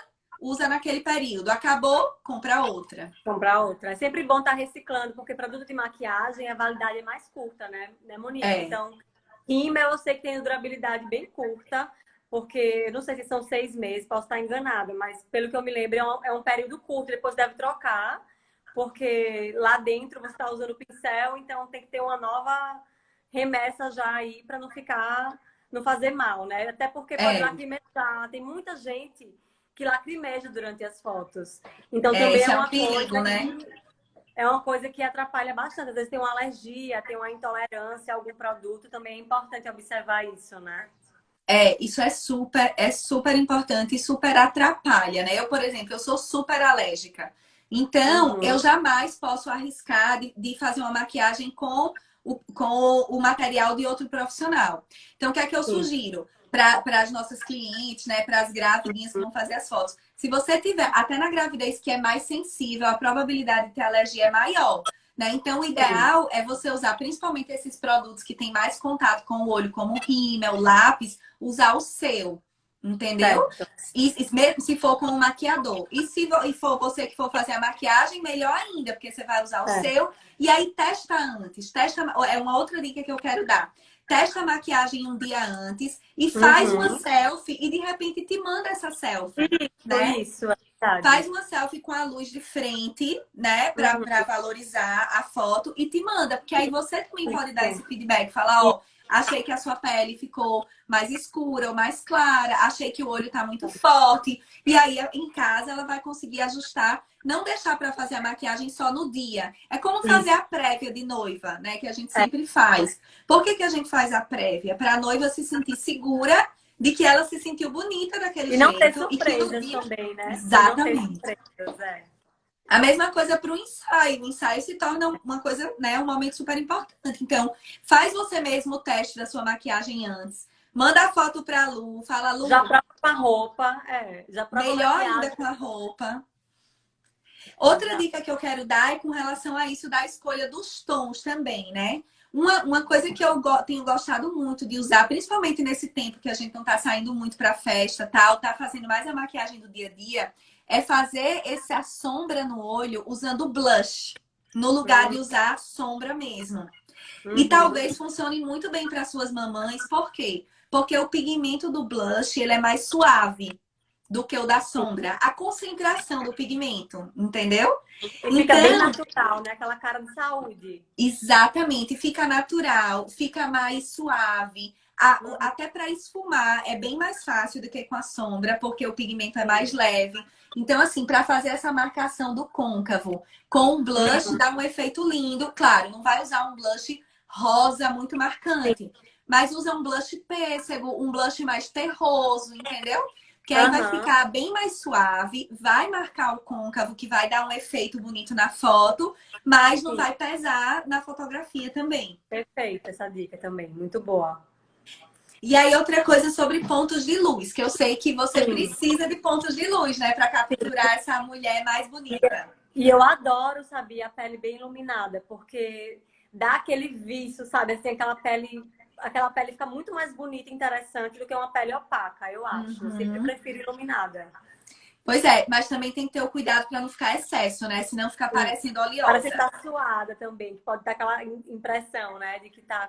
usa naquele período. Acabou, compra outra. Comprar outra. É sempre bom estar reciclando, porque produto de maquiagem a validade é mais curta, né, Monique? É, Então, rímel eu sei que tem durabilidade bem curta, porque eu não sei se são 6 meses, posso estar enganada, mas pelo que eu me lembro, é um período curto, depois deve trocar, porque lá dentro você está usando o pincel, então tem que ter uma nova remessa já aí para não fazer mal, né? Até porque pode é, lacrimejar. Tem muita gente que lacrimeja durante as fotos. Então também isso é um perigo, né? é uma coisa que atrapalha bastante. Às vezes tem uma alergia, tem uma intolerância a algum produto, também é importante observar isso, né? Isso é super importante e super atrapalha, né? Eu, por exemplo, eu sou super alérgica. Então, eu Uhum, jamais posso arriscar de fazer uma maquiagem com o material de outro profissional. Então, o que é que eu sim, sugiro para as nossas clientes, né? Para as gravidinhas que vão fazer as fotos? Se você tiver, até na gravidez que é mais sensível, a probabilidade de ter alergia é maior. Né? Então, o sim. ideal é você usar principalmente esses produtos que têm mais contato com o olho, como rímel, lápis, usar o seu, entendeu? Certo. E mesmo se for com um maquiador. E se for você que for fazer a maquiagem, melhor ainda, porque você vai usar o É. seu. E aí testa antes. É uma outra dica que eu quero dar. Testa a maquiagem um dia antes e faz uma Uhum. selfie e de repente te manda essa selfie, né? Isso, é verdade. Faz uma selfie com a luz de frente, né? Uhum. Pra valorizar a foto e te manda. Porque aí você também pode dar esse Isso. feedback. Falar, ó, achei que a sua pele ficou mais escura ou mais clara, achei que o olho tá muito forte. E aí, em casa, ela vai conseguir ajustar, não deixar para fazer a maquiagem só no dia. É como fazer Isso. a prévia de noiva, né? Que a gente É. sempre faz. Por que que a gente faz a prévia? Para a noiva se sentir segura de que ela se sentiu bonita daquele E não ter jeito e que no surpresas dia. também, né? E não ter Exatamente. surpresas, é. A mesma coisa para o ensaio. O ensaio se torna uma coisa, né, um momento super importante. Então, faz você mesmo o teste da sua maquiagem antes. Manda a foto para a Lu, fala, Já Lu, prova com a roupa, já prova a melhor ainda maquiagem. com a roupa. Outra Exato. dica que eu quero dar é com relação a isso da escolha dos tons também, né? Uma coisa que eu tenho gostado muito de usar, principalmente nesse tempo que a gente não tá saindo muito pra festa, tal, tá fazendo mais a maquiagem do dia a dia, é fazer essa sombra no olho usando blush, no lugar de usar sombra mesmo. E Uhum. talvez funcione muito bem para suas mamães, por quê? Porque o pigmento do blush, ele é mais suave do que o da sombra. A concentração do pigmento, entendeu? E fica bem Então, natural, né? Aquela cara de saúde. exatamente, fica natural, fica mais suave. Uhum. Até para esfumar é bem mais fácil do que com a sombra, porque o pigmento é mais Sim. leve. Então, assim, para fazer essa marcação do côncavo com o blush, Uhum. dá um efeito lindo. Claro, não vai usar um blush rosa muito Sim. marcante, mas usa um blush pêssego, um blush mais terroso, entendeu? Que aí vai Aham. ficar bem mais suave, vai marcar o côncavo, que vai dar um efeito bonito na foto, mas não Sim. vai pesar na fotografia também. Perfeita essa dica também. Muito boa. E aí, outra coisa sobre pontos de luz, que eu sei que você Sim. precisa de pontos de luz, né, para capturar essa mulher mais bonita. E eu adoro, sabia, a pele bem iluminada, porque dá aquele vício, sabe? Assim, aquela pele fica muito mais bonita e interessante do que uma pele opaca, eu acho. Eu sempre Uhum. prefiro iluminada. Pois é, mas também tem que ter o cuidado para não ficar excesso, né? Senão fica Sim. parecendo Parece que oleosa. tá suada também, que pode dar aquela impressão, né? De que tá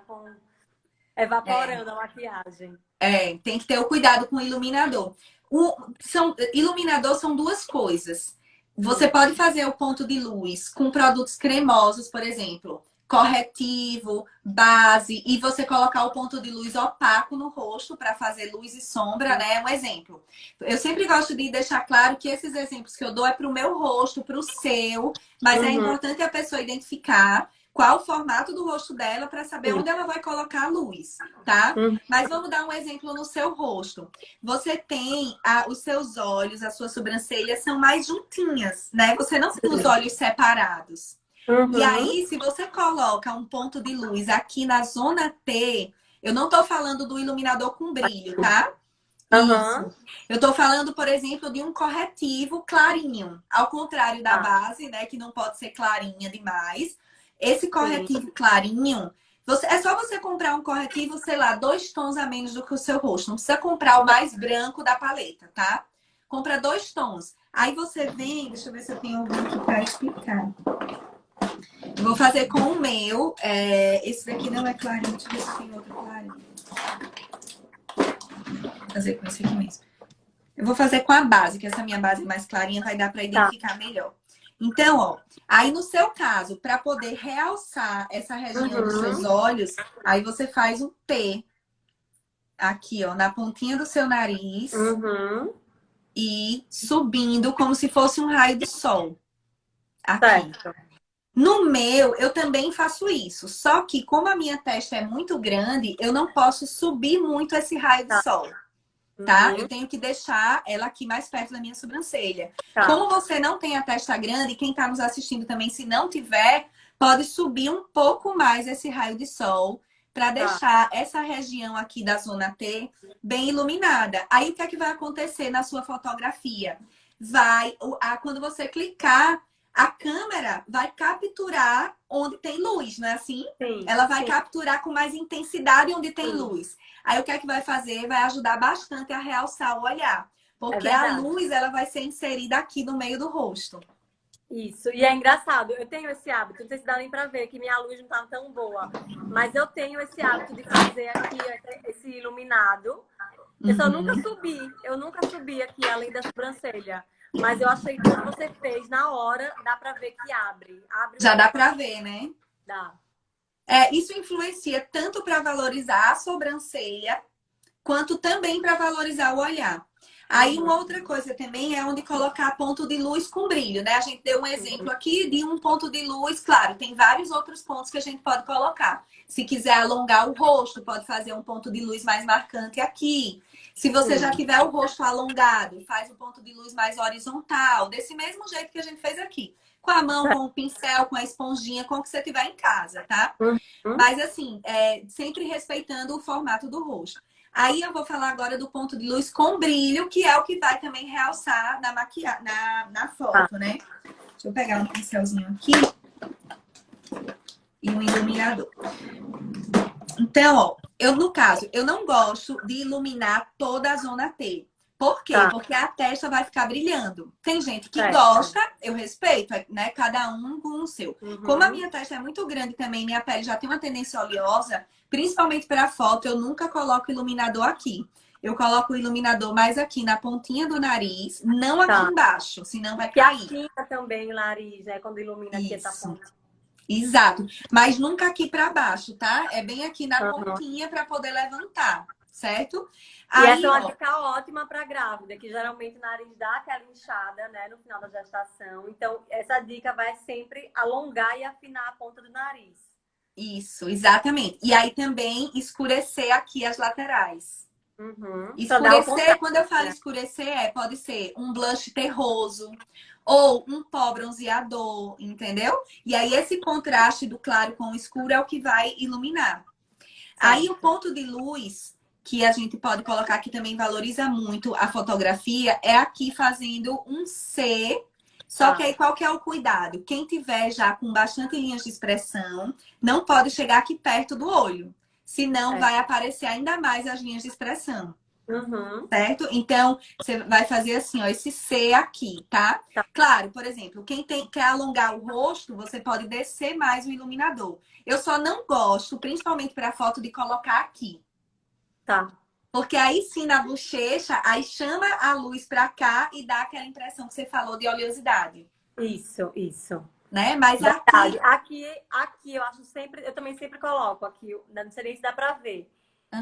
evaporando a maquiagem. Tem que ter o cuidado com o iluminador. Iluminador são duas coisas. Você Hum. pode fazer o ponto de luz com produtos cremosos, por exemplo, corretivo, base, e você colocar o ponto de luz opaco no rosto para fazer luz e sombra, né? Um exemplo. Eu sempre gosto de deixar claro que esses exemplos que eu dou é para o meu rosto, para o seu, mas é Uhum. importante a pessoa identificar qual o formato do rosto dela para saber Sim. onde ela vai colocar a luz, tá? Uhum. Mas vamos dar um exemplo no seu rosto. Você tem os seus olhos, as suas sobrancelhas são mais juntinhas, né? Você não tem os olhos separados. E Uhum. aí, se você coloca um ponto de luz aqui na zona T, eu não tô falando do iluminador com brilho, tá? Aham. Isso. Eu tô falando, por exemplo, de um corretivo clarinho, ao contrário da Tá. base, né, que não pode ser clarinha demais. Esse Sim. corretivo clarinho, é só você comprar um corretivo, sei lá, 2 tons a menos do que o seu rosto. Não precisa comprar o mais branco da paleta, tá? Compra 2 tons. Aí você vem, deixa eu ver se eu tenho algum aqui pra explicar. Eu vou fazer com o meu. Esse daqui não é clarinho, deixa eu ver se tem outro clarinho. Vou fazer com esse aqui mesmo. Eu vou fazer com a base, que essa minha base mais clarinha vai dar para Tá. identificar melhor. Então, ó, aí no seu caso, para poder realçar essa região dos seus Uhum. olhos, aí você faz um T aqui, ó, na pontinha do seu nariz Uhum. e subindo como se fosse um raio de sol aqui. Certo. No meu, eu também faço isso. Só que como a minha testa é muito grande, eu não posso subir muito esse raio de Tá. sol. Tá? Eu Uhum. tenho que deixar ela aqui mais perto da minha sobrancelha. Tá. Como você não tem a testa grande, quem está nos assistindo também, se não tiver, pode subir um pouco mais esse raio de sol para Tá. deixar essa região aqui da zona T bem iluminada. Aí o que é que vai acontecer na sua fotografia? Quando você clicar, a câmera vai capturar onde tem luz, não é assim? Sim. Ela vai Sim. capturar com mais intensidade onde tem Sim. luz. Aí o que é que vai fazer? Vai ajudar bastante a realçar o olhar. É Porque a verdade. luz ela vai ser inserida aqui no meio do rosto. Isso. E é engraçado. Eu tenho esse hábito. Não sei se dá nem pra ver que minha luz não tá tão boa. Mas eu tenho esse hábito de fazer aqui esse iluminado. Eu só nunca Uhum. subi. Eu nunca subi aqui além da sobrancelha. Mas eu achei que quando você fez na hora, dá pra ver que abre. Abre o Já dá olho pra bastante. ver, né? Dá. Isso influencia tanto para valorizar a sobrancelha, quanto também para valorizar o olhar. Aí, uma outra coisa também é onde colocar ponto de luz com brilho, né? A gente deu um exemplo aqui de um ponto de luz, claro, tem vários outros pontos que a gente pode colocar. Se quiser alongar o rosto, pode fazer um ponto de luz mais marcante aqui. Se você já tiver o rosto alongado, faz o ponto de luz mais horizontal, desse mesmo jeito que a gente fez aqui. Com a mão, com o pincel, com a esponjinha, com o que você tiver em casa, tá? Uhum. Mas assim, sempre respeitando o formato do rosto. Aí eu vou falar agora do ponto de luz com brilho, que é o que vai também realçar na foto, né? Deixa eu pegar um pincelzinho aqui e um iluminador. Então, ó, no caso, eu não gosto de iluminar toda a zona T. Por quê? Porque a testa vai ficar brilhando. Tem gente que gosta, eu respeito, né? Cada um com o seu. Como a minha testa é muito grande também, minha pele já tem uma tendência oleosa, principalmente para foto, eu nunca coloco iluminador aqui. Eu coloco o iluminador mais aqui na pontinha do nariz, não aqui embaixo, senão vai cair. E afina também o nariz, né? Quando ilumina aqui essa ponta. Exato. Mas nunca aqui para baixo, tá? É bem aqui na pontinha para poder levantar, certo? E essa é uma dica ótima para grávida, que geralmente o nariz dá aquela inchada, né, no final da gestação. Então, essa dica vai sempre alongar e afinar a ponta do nariz. Isso, exatamente. E aí também escurecer aqui as laterais. Escurecer, quando eu falo escurecer, pode ser um blush terroso ou um pó bronzeador, entendeu? E aí esse contraste do claro com o escuro é o que vai iluminar. Aí o ponto de luz que a gente pode colocar que também valoriza muito a fotografia é aqui fazendo um C. Só que aí qual que é o cuidado? Quem tiver já com bastante linhas de expressão, não pode chegar aqui perto do olho. Senão vai aparecer ainda mais as linhas de expressão. Certo? Então, você vai fazer assim, ó, esse C aqui, tá? Claro, por exemplo, quem quer alongar o rosto, você pode descer mais o iluminador. Eu só não gosto, principalmente para foto, de colocar aqui. Porque aí sim, na bochecha, aí chama a luz pra cá e dá aquela impressão que você falou de oleosidade. Isso. Né? Mas aqui eu acho sempre, eu também sempre coloco aqui, não sei nem se dá pra ver.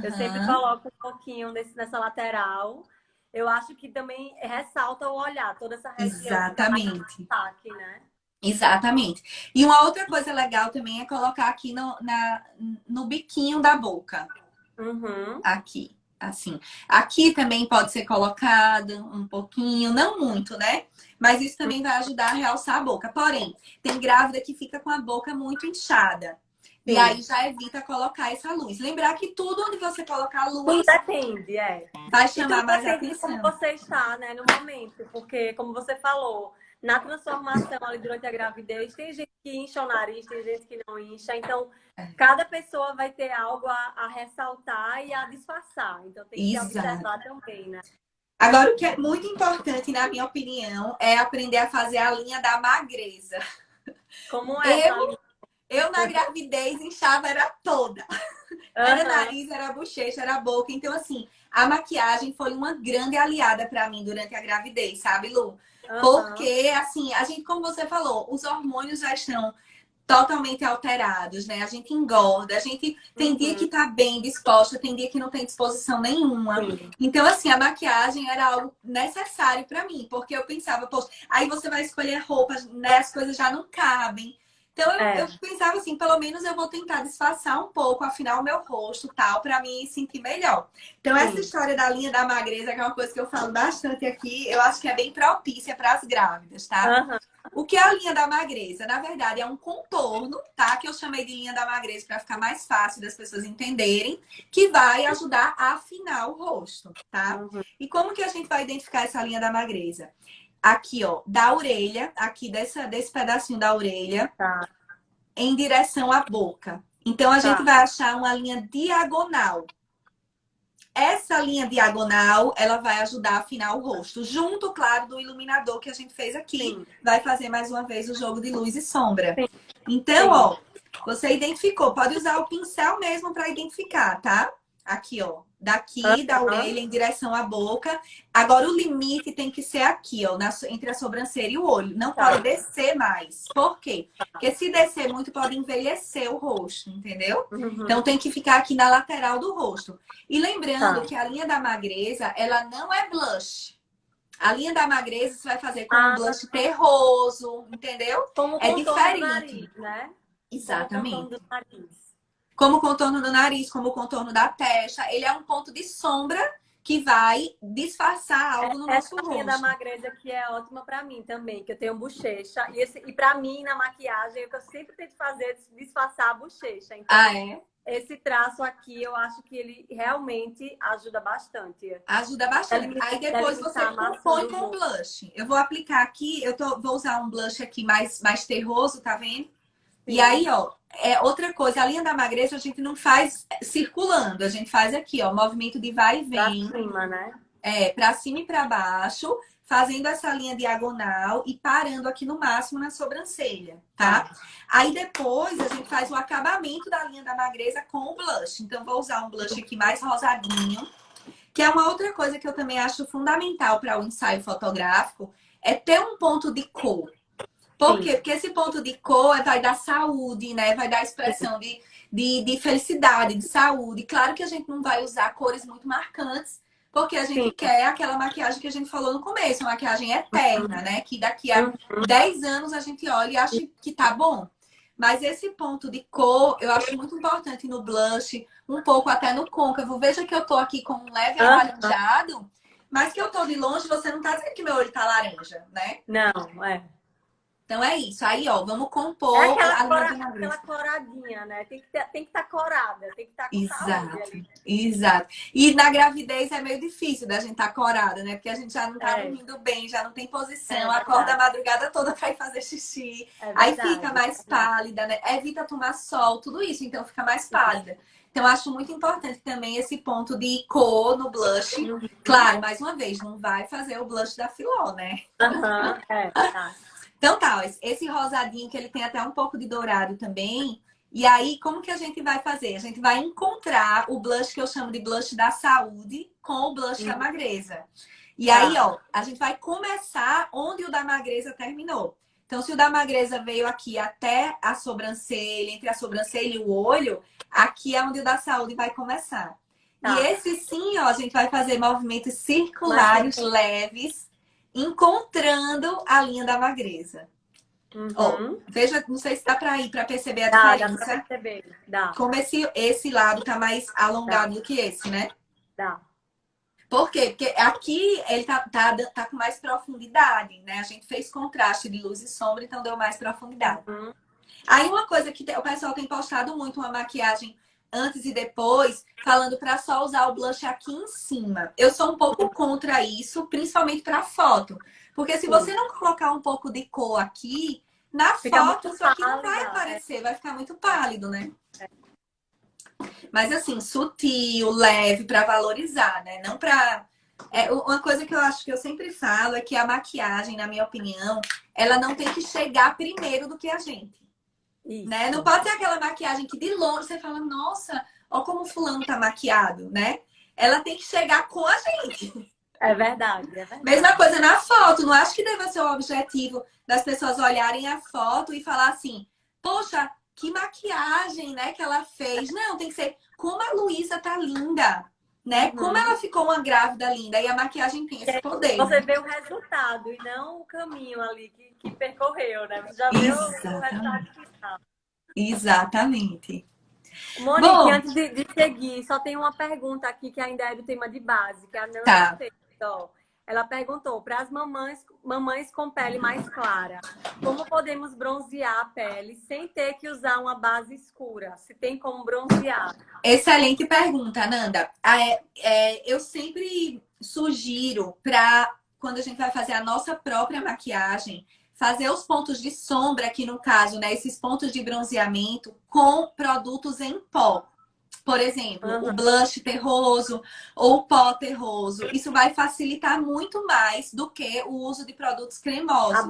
Eu sempre coloco um pouquinho nessa lateral. Eu acho que também ressalta o olhar, toda essa região. Exatamente. Destaque, né? Exatamente. E uma outra coisa legal também é colocar aqui no biquinho da boca. Aqui, assim. Aqui também pode ser colocado um pouquinho, não muito, né? Mas isso também vai ajudar a realçar a boca. Porém, tem grávida que fica com a boca muito inchada. E aí já evita colocar essa luz. Lembrar que tudo onde você colocar a luz... Tudo depende, vai chamar mais atenção. Como você está, né, no momento. Porque, como você falou, na transformação ali durante a gravidez, tem gente que incha o nariz, tem gente que não incha. Então, cada pessoa vai ter algo a ressaltar e a disfarçar. Então, tem que observar também, né? Agora, o que é muito importante, na minha opinião, é aprender a fazer a linha da magreza. Como é? Eu na gravidez inchava era toda. Era nariz, era bochecha, era boca. Então, assim, a maquiagem foi uma grande aliada para mim durante a gravidez, sabe, Lu? Porque, assim, a gente, como você falou, os hormônios já estão totalmente alterados, né? A gente engorda, a gente tem dia que tá bem disposta, tem dia que não tem disposição nenhuma. Então, assim, a maquiagem era algo necessário para mim, porque eu pensava, poxa, aí você vai escolher roupas, né? As coisas já não cabem. Então, eu pensava assim, pelo menos eu vou tentar disfarçar um pouco, afinal, o meu rosto tal, para me sentir melhor. Então, essa história da linha da magreza, que é uma coisa que eu falo bastante aqui, eu acho que é bem propícia para as grávidas, tá? O que é a linha da magreza? Na verdade, é um contorno, tá? Que eu chamei de linha da magreza para ficar mais fácil das pessoas entenderem, que vai ajudar a afinar o rosto, tá? E como que a gente vai identificar essa linha da magreza? Aqui, ó, da orelha, aqui desse pedacinho da orelha, em direção à boca. Então, a gente vai achar uma linha diagonal. Essa linha diagonal, ela vai ajudar a afinar o rosto. Junto, claro, do iluminador que a gente fez aqui. Vai fazer mais uma vez o jogo de luz e sombra. Então, ó, você identificou. Pode usar o pincel mesmo para identificar, tá? Aqui, ó. Daqui da orelha em direção à boca. Agora, o limite tem que ser aqui, ó. Entre a sobrancelha e o olho. Não pode descer mais. Por quê? Porque se descer muito, pode envelhecer o rosto, entendeu? Então, tem que ficar aqui na lateral do rosto. E lembrando que a linha da magreza, ela não é blush. A linha da magreza você vai fazer com um blush terroso, entendeu? Como É diferente. Do nariz, né? Exatamente. Como contorno do nariz. Como o contorno do nariz, como o contorno da testa. Ele é um ponto de sombra que vai disfarçar algo no nosso rosto. Essa linha da magreza que é ótima pra mim também, que eu tenho bochecha. E pra mim, na maquiagem, o que eu sempre tento fazer é disfarçar a bochecha. Então, esse traço aqui, eu acho que ele realmente ajuda bastante. Ajuda bastante. Aí depois você compõe com blush. Eu vou aplicar aqui, vou usar um blush aqui mais terroso, tá vendo? Sim. E aí, ó, outra coisa, a linha da magreza a gente não faz circulando, a gente faz aqui, ó, movimento de vai e vem. Pra cima, né? Pra cima e pra baixo, fazendo essa linha diagonal e parando aqui no máximo na sobrancelha, tá? Aí depois a gente faz o acabamento da linha da magreza com o blush. Então, vou usar um blush aqui mais rosadinho, que é uma outra coisa que eu também acho fundamental para o ensaio fotográfico, é ter um ponto de cor. Por quê? Porque esse ponto de cor vai dar saúde, né? Vai dar expressão de felicidade, de saúde. Claro que a gente não vai usar cores muito marcantes, porque a gente quer aquela maquiagem que a gente falou no começo, uma maquiagem eterna, né? Que daqui a 10 anos a gente olha e acha que tá bom. Mas esse ponto de cor, eu acho muito importante no blush, um pouco até no côncavo. Veja que eu tô aqui com um leve alaranjado, mas que eu tô de longe, você não tá dizendo que meu olho tá laranja, né? Não, Então é isso. Aí, ó, vamos compor aquela coradinha, né? Tem que estar corada, tem que estar com saúde ali. Exato. E na gravidez é meio difícil da gente estar corada, né? Porque a gente já não tá dormindo bem, já não tem posição, acorda a madrugada toda pra ir fazer xixi. Aí fica mais pálida, né? Evita tomar sol, tudo isso, então fica mais pálida. Então, eu acho muito importante também esse ponto de cor no blush. Claro, mais uma vez, não vai fazer o blush da Filó, né? Então tá, ó, esse rosadinho que ele tem até um pouco de dourado também. E aí, como que a gente vai fazer? A gente vai encontrar o blush que eu chamo de blush da saúde com o blush da magreza. E aí, ó, a gente vai começar onde o da magreza terminou. Então, se o da magreza veio aqui até a sobrancelha, entre a sobrancelha e o olho, aqui é onde o da saúde vai começar. E esse sim, ó, a gente vai fazer movimentos circulares leves, encontrando a linha da magreza. Ó, veja, não sei se dá pra ir pra perceber a diferença. Dá pra perceber. Dá. Como esse lado tá mais alongado do que esse, né? Dá. Por quê? Porque aqui ele tá com mais profundidade, né? A gente fez contraste de luz e sombra, então deu mais profundidade. Aí uma coisa que o pessoal tem postado muito, uma maquiagem antes e depois, falando para só usar o blush aqui em cima. Eu sou um pouco contra isso, principalmente para foto. Porque se você não colocar um pouco de cor aqui, na foto isso aqui não vai aparecer, vai ficar muito pálido, né? Mas assim, sutil, leve, para valorizar, né? Não para... uma coisa que eu acho que eu sempre falo é que a maquiagem, na minha opinião, ela não tem que chegar primeiro do que a gente. Né? Não pode ser aquela maquiagem que de longe você fala, nossa, ó como o fulano tá maquiado, né? Ela tem que chegar com a gente. É verdade. Mesma coisa na foto. Não acho que deva ser o objetivo das pessoas olharem a foto e falar assim, poxa, que maquiagem, né, que ela fez. Não, tem que ser como a Luísa tá linda, né? Como ela ficou uma grávida linda. E a maquiagem tem esse poder. Você vê o resultado e não o caminho ali que percorreu, né? Você já viu o resultado final. Exatamente. Monique, antes de seguir, só tem uma pergunta aqui que ainda é do tema de base, que a Nanda fez. Ó. Ela perguntou, para as mamães com pele mais clara, como podemos bronzear a pele sem ter que usar uma base escura? Se tem como bronzear? Excelente pergunta, Nanda. Eu sempre sugiro para quando a gente vai fazer a nossa própria maquiagem, fazer os pontos de sombra, aqui no caso, né? Esses pontos de bronzeamento com produtos em pó. Por exemplo, o blush terroso ou o pó terroso. Isso vai facilitar muito mais do que o uso de produtos cremosos.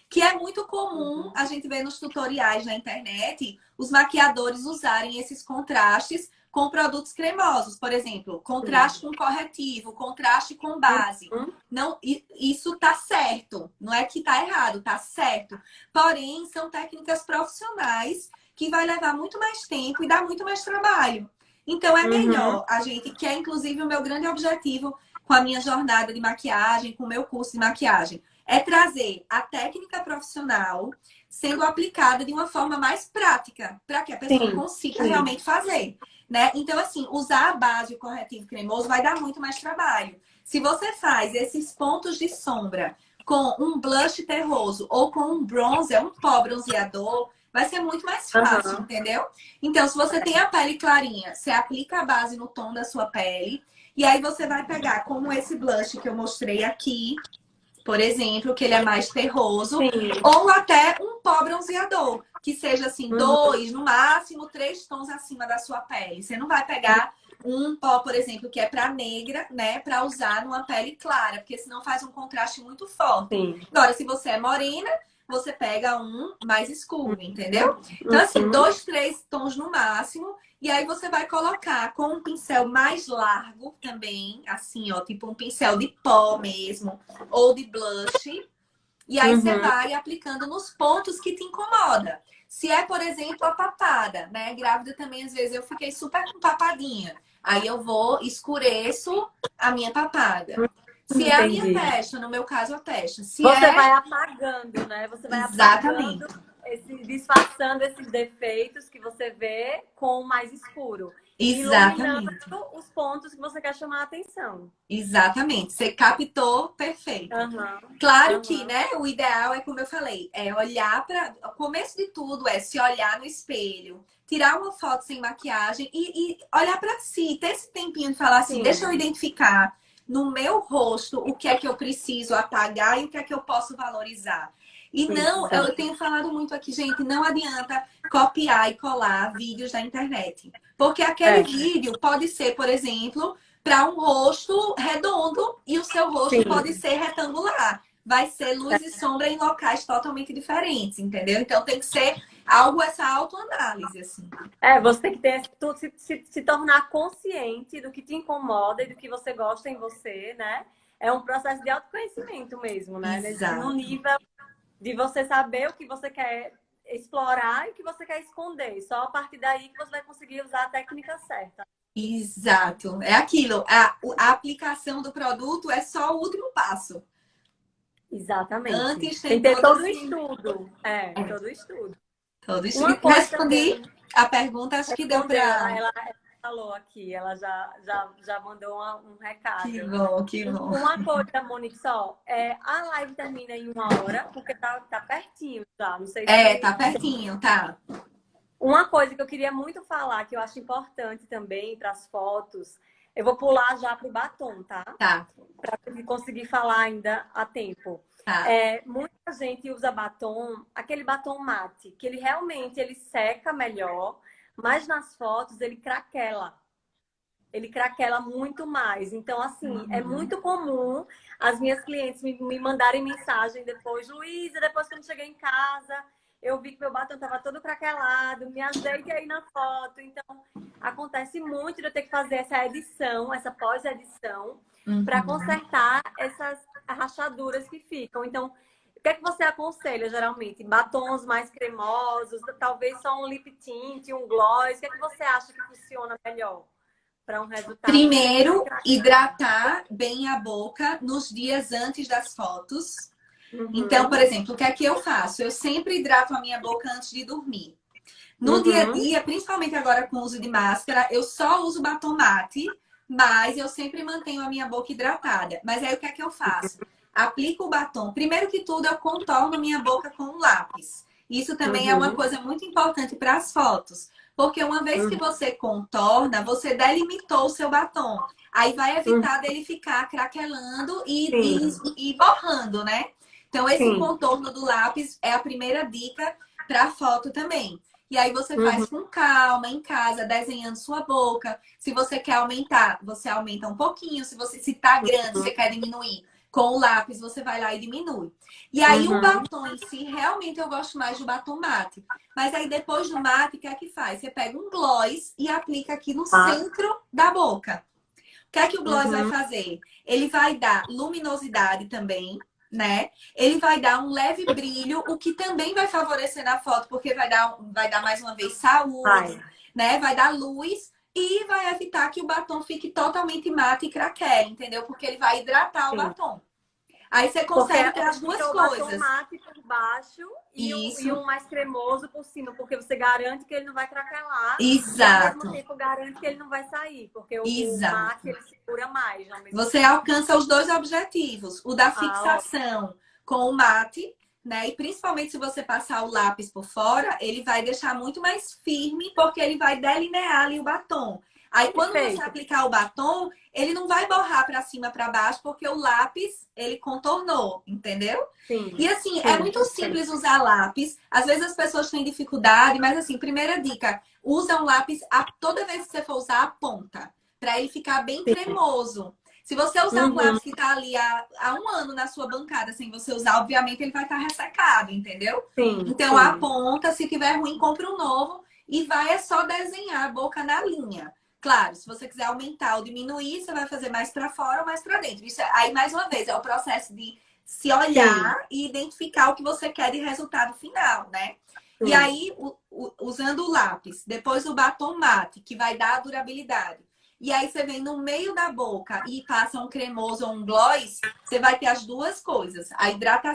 Que é muito comum a gente ver nos tutoriais na internet os maquiadores usarem esses contrastes com produtos cremosos, por exemplo, contraste com corretivo, contraste com base. Não, isso tá certo, não é que tá errado, tá certo. Porém, são técnicas profissionais que vai levar muito mais tempo e dar muito mais trabalho. Então é melhor a gente, que é inclusive o meu grande objetivo com a minha jornada de maquiagem, com o meu curso de maquiagem, é trazer a técnica profissional sendo aplicada de uma forma mais prática, para que a pessoa consiga realmente fazer, né? Então, assim, usar a base e o corretivo cremoso vai dar muito mais trabalho. Se você faz esses pontos de sombra com um blush terroso ou com um bronzer, um pó bronzeador, vai ser muito mais fácil, entendeu? Então, se você tem a pele clarinha, você aplica a base no tom da sua pele, e aí você vai pegar como esse blush que eu mostrei aqui, por exemplo, que ele é mais terroso, ou até um pó bronzeador, que seja assim, 2, no máximo 3 tons acima da sua pele. Você não vai pegar um pó, por exemplo, que é para negra, né, para usar numa pele clara, porque senão faz um contraste muito forte. Agora, se você é morena, você pega um mais escuro, entendeu? Então, assim, 2, 3 tons no máximo. E aí você vai colocar com um pincel mais largo também, assim, ó, tipo um pincel de pó mesmo, ou de blush. E aí você vai aplicando nos pontos que te incomoda. Se é, por exemplo, a papada, né? Grávida também, às vezes, eu fiquei super com papadinha. Aí eu vou, escureço a minha papada. Se é a minha testa, no meu caso, a testa. Se você vai apagando, né? Você vai Exatamente. apagando, disfarçando esses defeitos que você vê com o mais escuro. Exatamente. Iluminando os pontos que você quer chamar a atenção. Exatamente. Você captou perfeito. Claro que, né, o ideal é, como eu falei, é olhar para... O começo de tudo é se olhar no espelho, tirar uma foto sem maquiagem e olhar para si. Ter esse tempinho de falar assim, deixa eu identificar no meu rosto o que é que eu preciso apagar e o que é que eu posso valorizar. E não, eu tenho falado muito aqui, gente, não adianta copiar e colar vídeos da internet. Porque aquele vídeo pode ser, por exemplo, para um rosto redondo e o seu rosto pode ser retangular. Vai ser luz e sombra em locais totalmente diferentes, entendeu? Então tem que ser algo, essa autoanálise, assim. Você tem que ter, se tornar consciente do que te incomoda e do que você gosta em você, né? É um processo de autoconhecimento mesmo, né? No nível de você saber o que você quer explorar e o que você quer esconder. Só a partir daí que você vai conseguir usar a técnica certa. Exato. É aquilo. A aplicação do produto é só o último passo. Exatamente. Antes tem que ter todo o estudo. Todo o estudo. Todo o estudo. Respondi a pergunta, acho que deu para... Ela falou aqui, ela já mandou um recado. Que bom. Uma coisa, Monique, só, a live termina em 1 hora, porque tá pertinho já, não sei se... tá pertinho, tá. Uma coisa que eu queria muito falar, que eu acho importante também para as fotos, eu vou pular já pro batom, tá? Tá. Para conseguir falar ainda a tempo. Tá. Muita gente usa batom, aquele batom mate, que ele realmente seca melhor, mas nas fotos ele craquela. Ele craquela muito mais. Então, assim, é muito comum as minhas clientes me mandarem mensagem depois, Luísa, depois que eu cheguei em casa, eu vi que meu batom estava todo craquelado, me ajeite aí na foto. Então, acontece muito de eu ter que fazer essa edição, essa pós-edição, para consertar essas rachaduras que ficam. Então, o que é que você aconselha, geralmente? Batons mais cremosos, talvez só um lip tint, um gloss. O que é que você acha que funciona melhor para um resultado? Primeiro, hidratar bem a boca nos dias antes das fotos. Então, por exemplo, o que é que eu faço? Eu sempre hidrato a minha boca antes de dormir. No dia a dia, principalmente agora com o uso de máscara, eu só uso batom mate, mas eu sempre mantenho a minha boca hidratada. Mas aí o que é que eu faço? Aplico o batom. Primeiro que tudo, eu contorno minha boca com um lápis. Isso também é uma coisa muito importante para as fotos. Porque uma vez que você contorna, você delimitou o seu batom. Aí vai evitar dele ficar craquelando e borrando, né? Então, esse contorno do lápis é a primeira dica para a foto também. E aí você faz com calma, em casa, desenhando sua boca. Se você quer aumentar, você aumenta um pouquinho. Se tá grande, você quer diminuir, Com o lápis, você vai lá e diminui. E aí, o Uhum. batom em si, realmente eu gosto mais do batom mate. Mas aí, depois do mate, o que é que faz? Você pega um gloss e aplica aqui no Tá. centro da boca. O que é que o gloss vai Uhum. fazer? Ele vai dar luminosidade também, né? Ele vai dar um leve brilho, o que também vai favorecer na foto, porque vai dar mais uma vez saúde, Vai. né? Vai dar luz e vai evitar que o batom fique totalmente mate e craquele, entendeu? Porque ele vai hidratar o Sim. batom. Aí você Porque consegue ter as duas fica o batom coisas. mate por baixo e Isso, um mais cremoso por cima, porque você garante que ele não vai craquelar e ao mesmo exato, tempo garante que ele não vai sair, porque o mate exato. ele segura mais ao mesmo Você tempo. alcança os dois objetivos, o da Ah, ó, fixação com o mate, né? E principalmente se você passar o lápis por fora, ele vai deixar muito mais firme, porque ele vai delinear ali o batom. Aí quando você perfeito. aplicar o batom, ele não vai borrar para cima, para baixo, porque o lápis ele contornou, entendeu? E Sim, assim, é sim, muito perfeito. simples usar lápis. Às vezes as pessoas têm dificuldade, mas assim, primeira dica, usa um lápis toda vez que você for usar a ponta, para ele ficar bem Sim. cremoso. Se você usar um Uhum, lápis que tá ali há um ano na sua bancada sem você usar, obviamente ele vai estar ressecado, entendeu? sim, Então a sim. ponta, se tiver ruim, compra um novo e vai é só desenhar a boca na linha. Claro, se você quiser aumentar ou diminuir, você vai fazer mais para fora ou mais para dentro. Isso aí, mais uma vez, é o processo de se Sim, olhar e identificar o que você quer de resultado final, né? E sim. aí, usando o lápis, depois o batom mate, que vai dar a durabilidade. E aí você vem no meio da boca e passa um cremoso ou um gloss, você vai ter as duas coisas, a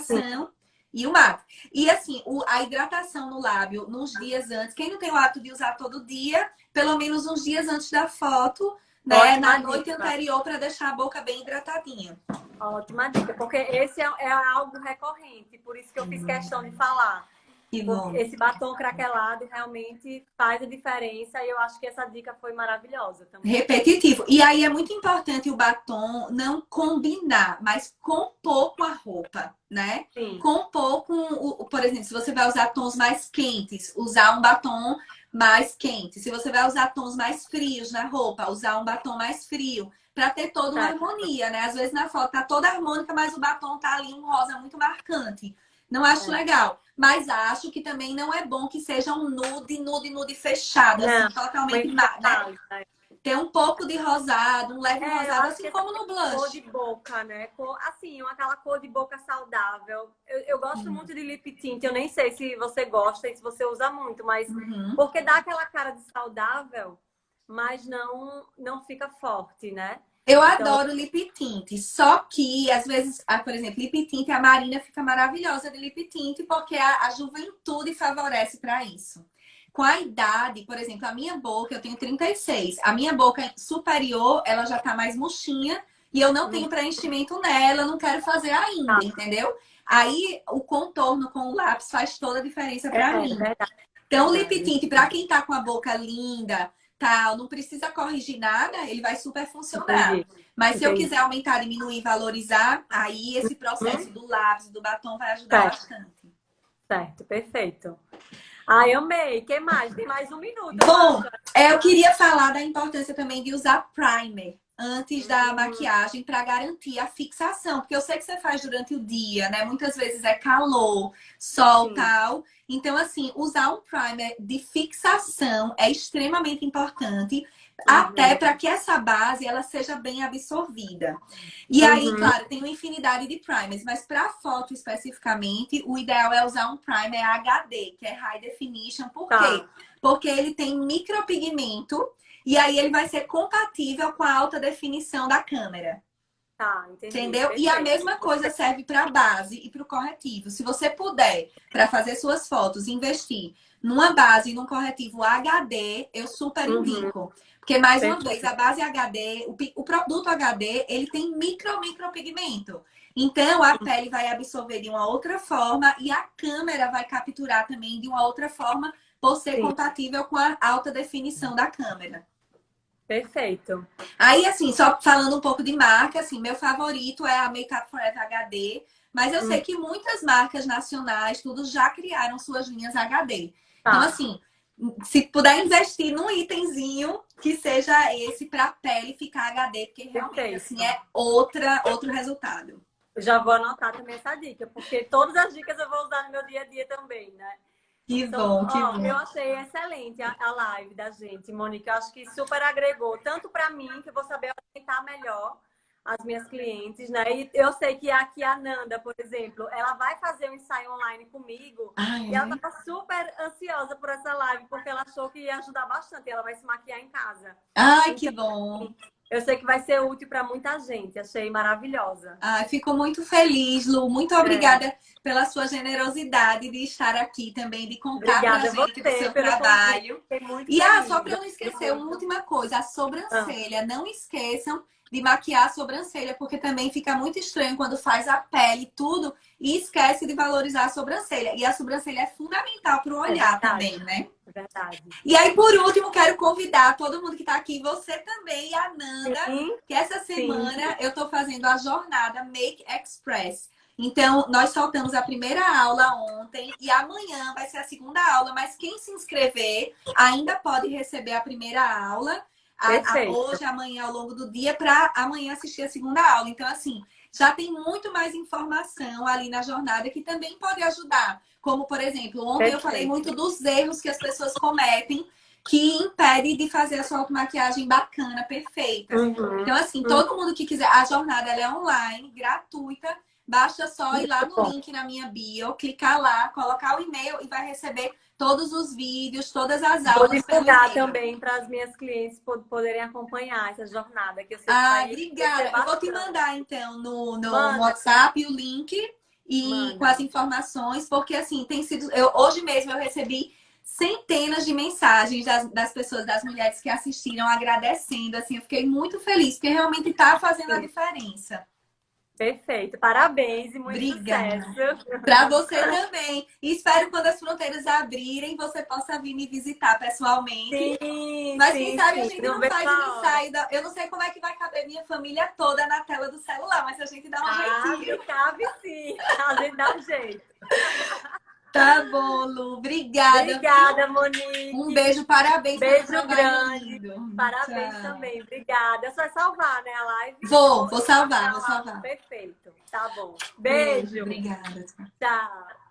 Sim. hidratação e o mate. E assim, a hidratação no lábio nos dias antes, quem não tem o hábito de usar todo dia, pelo menos uns dias antes da foto, né, Ótima na noite dica. anterior para deixar a boca bem hidratadinha. Ótima dica, porque esse é algo recorrente, por isso que eu fiz questão de falar. Que Porque bom. esse batom craquelado realmente faz a diferença e eu acho que essa dica foi maravilhosa também. Repetitivo. E aí é muito importante o batom não combinar, mas compor com a roupa, né? Sim, Compor com, por exemplo, se você vai usar tons mais quentes, usar um batom mais quente. Se você vai usar tons mais frios na roupa, usar um batom mais frio. Pra ter toda uma certo. harmonia, né? Às vezes na foto tá toda harmônica, mas o batom tá ali um rosa muito marcante. Não acho É. legal. Mas acho que também não é bom que seja um nude, nude, nude fechado, assim, Não, uma totalmente, né? enfatase, né? Ter um pouco de rosado, um leve Eu rosado, acho assim que essa como no cor de blush. boca, né? Assim, aquela cor de boca saudável. Eu gosto Sim. muito de lip tint. Eu nem sei se você gosta e se você usa muito, mas Uhum. porque dá aquela cara de saudável, mas não fica forte, né? Eu Então, adoro lip tint, só que às vezes, por exemplo, lip tint, a Marina fica maravilhosa de lip tint porque a juventude favorece para isso. Com a idade, por exemplo, a minha boca, eu tenho 36, a minha boca superior, ela já tá mais murchinha e eu não tenho preenchimento nela, eu não quero fazer ainda, tá. entendeu? Aí o contorno com o lápis faz toda a diferença para É mim. verdade, Então, o lip verdade. tint, para quem tá com a boca linda, tal, não precisa corrigir nada, ele vai super funcionar. Entendi, Mas se eu entendi. quiser aumentar, diminuir, valorizar, aí esse processo Hum? do lápis, do batom vai ajudar Certo, bastante. certo, perfeito. Ai, amei. Que mais? Tem mais um minuto, eu Bom, acho. eu queria falar da importância também de usar primer antes da Hum, maquiagem para garantir a fixação, porque eu sei que você faz durante o dia, né? Muitas vezes é calor, sol, sim. tal. Então, assim, usar um primer de fixação é extremamente importante, até Uhum, para que essa base ela seja bem absorvida. E aí, uhum, claro, tem uma infinidade de primers, mas para foto especificamente, o ideal é usar um primer HD, que é High Definition. Por quê? tá, Porque ele tem micropigmento e aí ele vai ser compatível com a alta definição da câmera. tá, entendi. Entendeu? E a Perfeito. mesma coisa serve para a base e para o corretivo. Se você puder, para fazer suas fotos, investir numa base e num corretivo HD, eu super Uhum, indico. Porque, mais uma vez, perfeito. a base HD, o produto HD, ele tem micropigmento. Então, a pele vai absorver de uma outra forma e a câmera vai capturar também de uma outra forma, por ser Sim, compatível com a alta definição da câmera. perfeito. Aí, assim, só falando um pouco de marca, assim, meu favorito é a Makeup Forever HD, mas eu sei Hum, que muitas marcas nacionais, tudo já criaram suas linhas HD. Então, tá, assim, se puder investir num itemzinho que seja esse para a pele ficar HD, porque realmente, assim, perfeito. é outro resultado. Eu já vou anotar também essa dica, porque todas as dicas eu vou usar no meu dia a dia também, né? Que Então, bom, que ó, eu bom. achei excelente a live da gente, Mônica. Eu acho que super agregou, tanto para mim, que eu vou saber orientar melhor as minhas clientes, né? E eu sei que aqui a Nanda, por exemplo, ela vai fazer um ensaio online comigo Ah, e ela é? estava super ansiosa por essa live, porque ela achou que ia ajudar bastante. Ela vai se maquiar em casa. Ai, que Então, bom. assim, eu sei que vai ser útil para muita gente. Achei maravilhosa. Ai, fico muito feliz, Lu. Muito É, obrigada pela sua generosidade de estar aqui também, de contar pra obrigada a gente do você seu pelo convite. trabalho. Fiquei muito E só feliz. para eu não Gostei esquecer, uma muito. última coisa, a Ah, sobrancelha. Não esqueçam de maquiar a sobrancelha, porque também fica muito estranho quando faz a pele, tudo, e esquece de valorizar a sobrancelha. E a sobrancelha é fundamental para o é olhar verdade. também, né? É verdade. E aí, por último, quero convidar todo mundo que está aqui, você também, e a Nanda, Sim, que essa sim. semana eu estou fazendo a jornada Make Express. Então, nós soltamos a primeira aula ontem e amanhã vai ser a segunda aula, mas quem se inscrever ainda pode receber a primeira aula Perfeito. hoje, amanhã, ao longo do dia, para amanhã assistir a segunda aula. Então, assim, já tem muito mais informação ali na jornada que também pode ajudar. Como, por exemplo, ontem eu falei Perfeito. muito dos erros que as pessoas cometem que impede de fazer a sua automaquiagem bacana, perfeita. Uhum. Então, assim, Uhum. todo mundo que quiser, a jornada ela é online, gratuita. Basta só ir lá Muito no bom. link na minha bio, clicar lá, colocar o e-mail e vai receber todos os vídeos, todas as Vou aulas pelo divulgar e-mail. também para as minhas clientes poderem acompanhar essa jornada, que eu sei que Ah, vai crescer obrigada. Eu vou te bastante. mandar, então, no Manda, WhatsApp o link e com manda. as informações, porque assim, tem sido. Hoje mesmo eu recebi centenas de mensagens das pessoas, das mulheres que assistiram, agradecendo. Assim, eu fiquei muito feliz, porque realmente está fazendo a diferença. Perfeito. Parabéns e muito sucesso. Obrigada. Para você também. E espero quando as fronteiras abrirem, você possa vir me visitar pessoalmente. Sim, Mas quem sim, sabe a sim. gente Não não vejo faz um a hora. ensaio. Eu não sei como é que vai caber minha família toda na tela do celular, mas a gente dá um Cabe, jeitinho. cabe sim. A gente dá um jeito. Tá bom, Lu. Obrigada, viu? Obrigada, Um Monique. beijo, parabéns pelo Beijo trabalho grande. lindo. Parabéns Tchau. também. Obrigada. É só salvar, né, a live? Vou Eu vou salvar, marcar vou lá. salvar. Perfeito. Tá bom. Beijo, Beijo. obrigada. Tchau.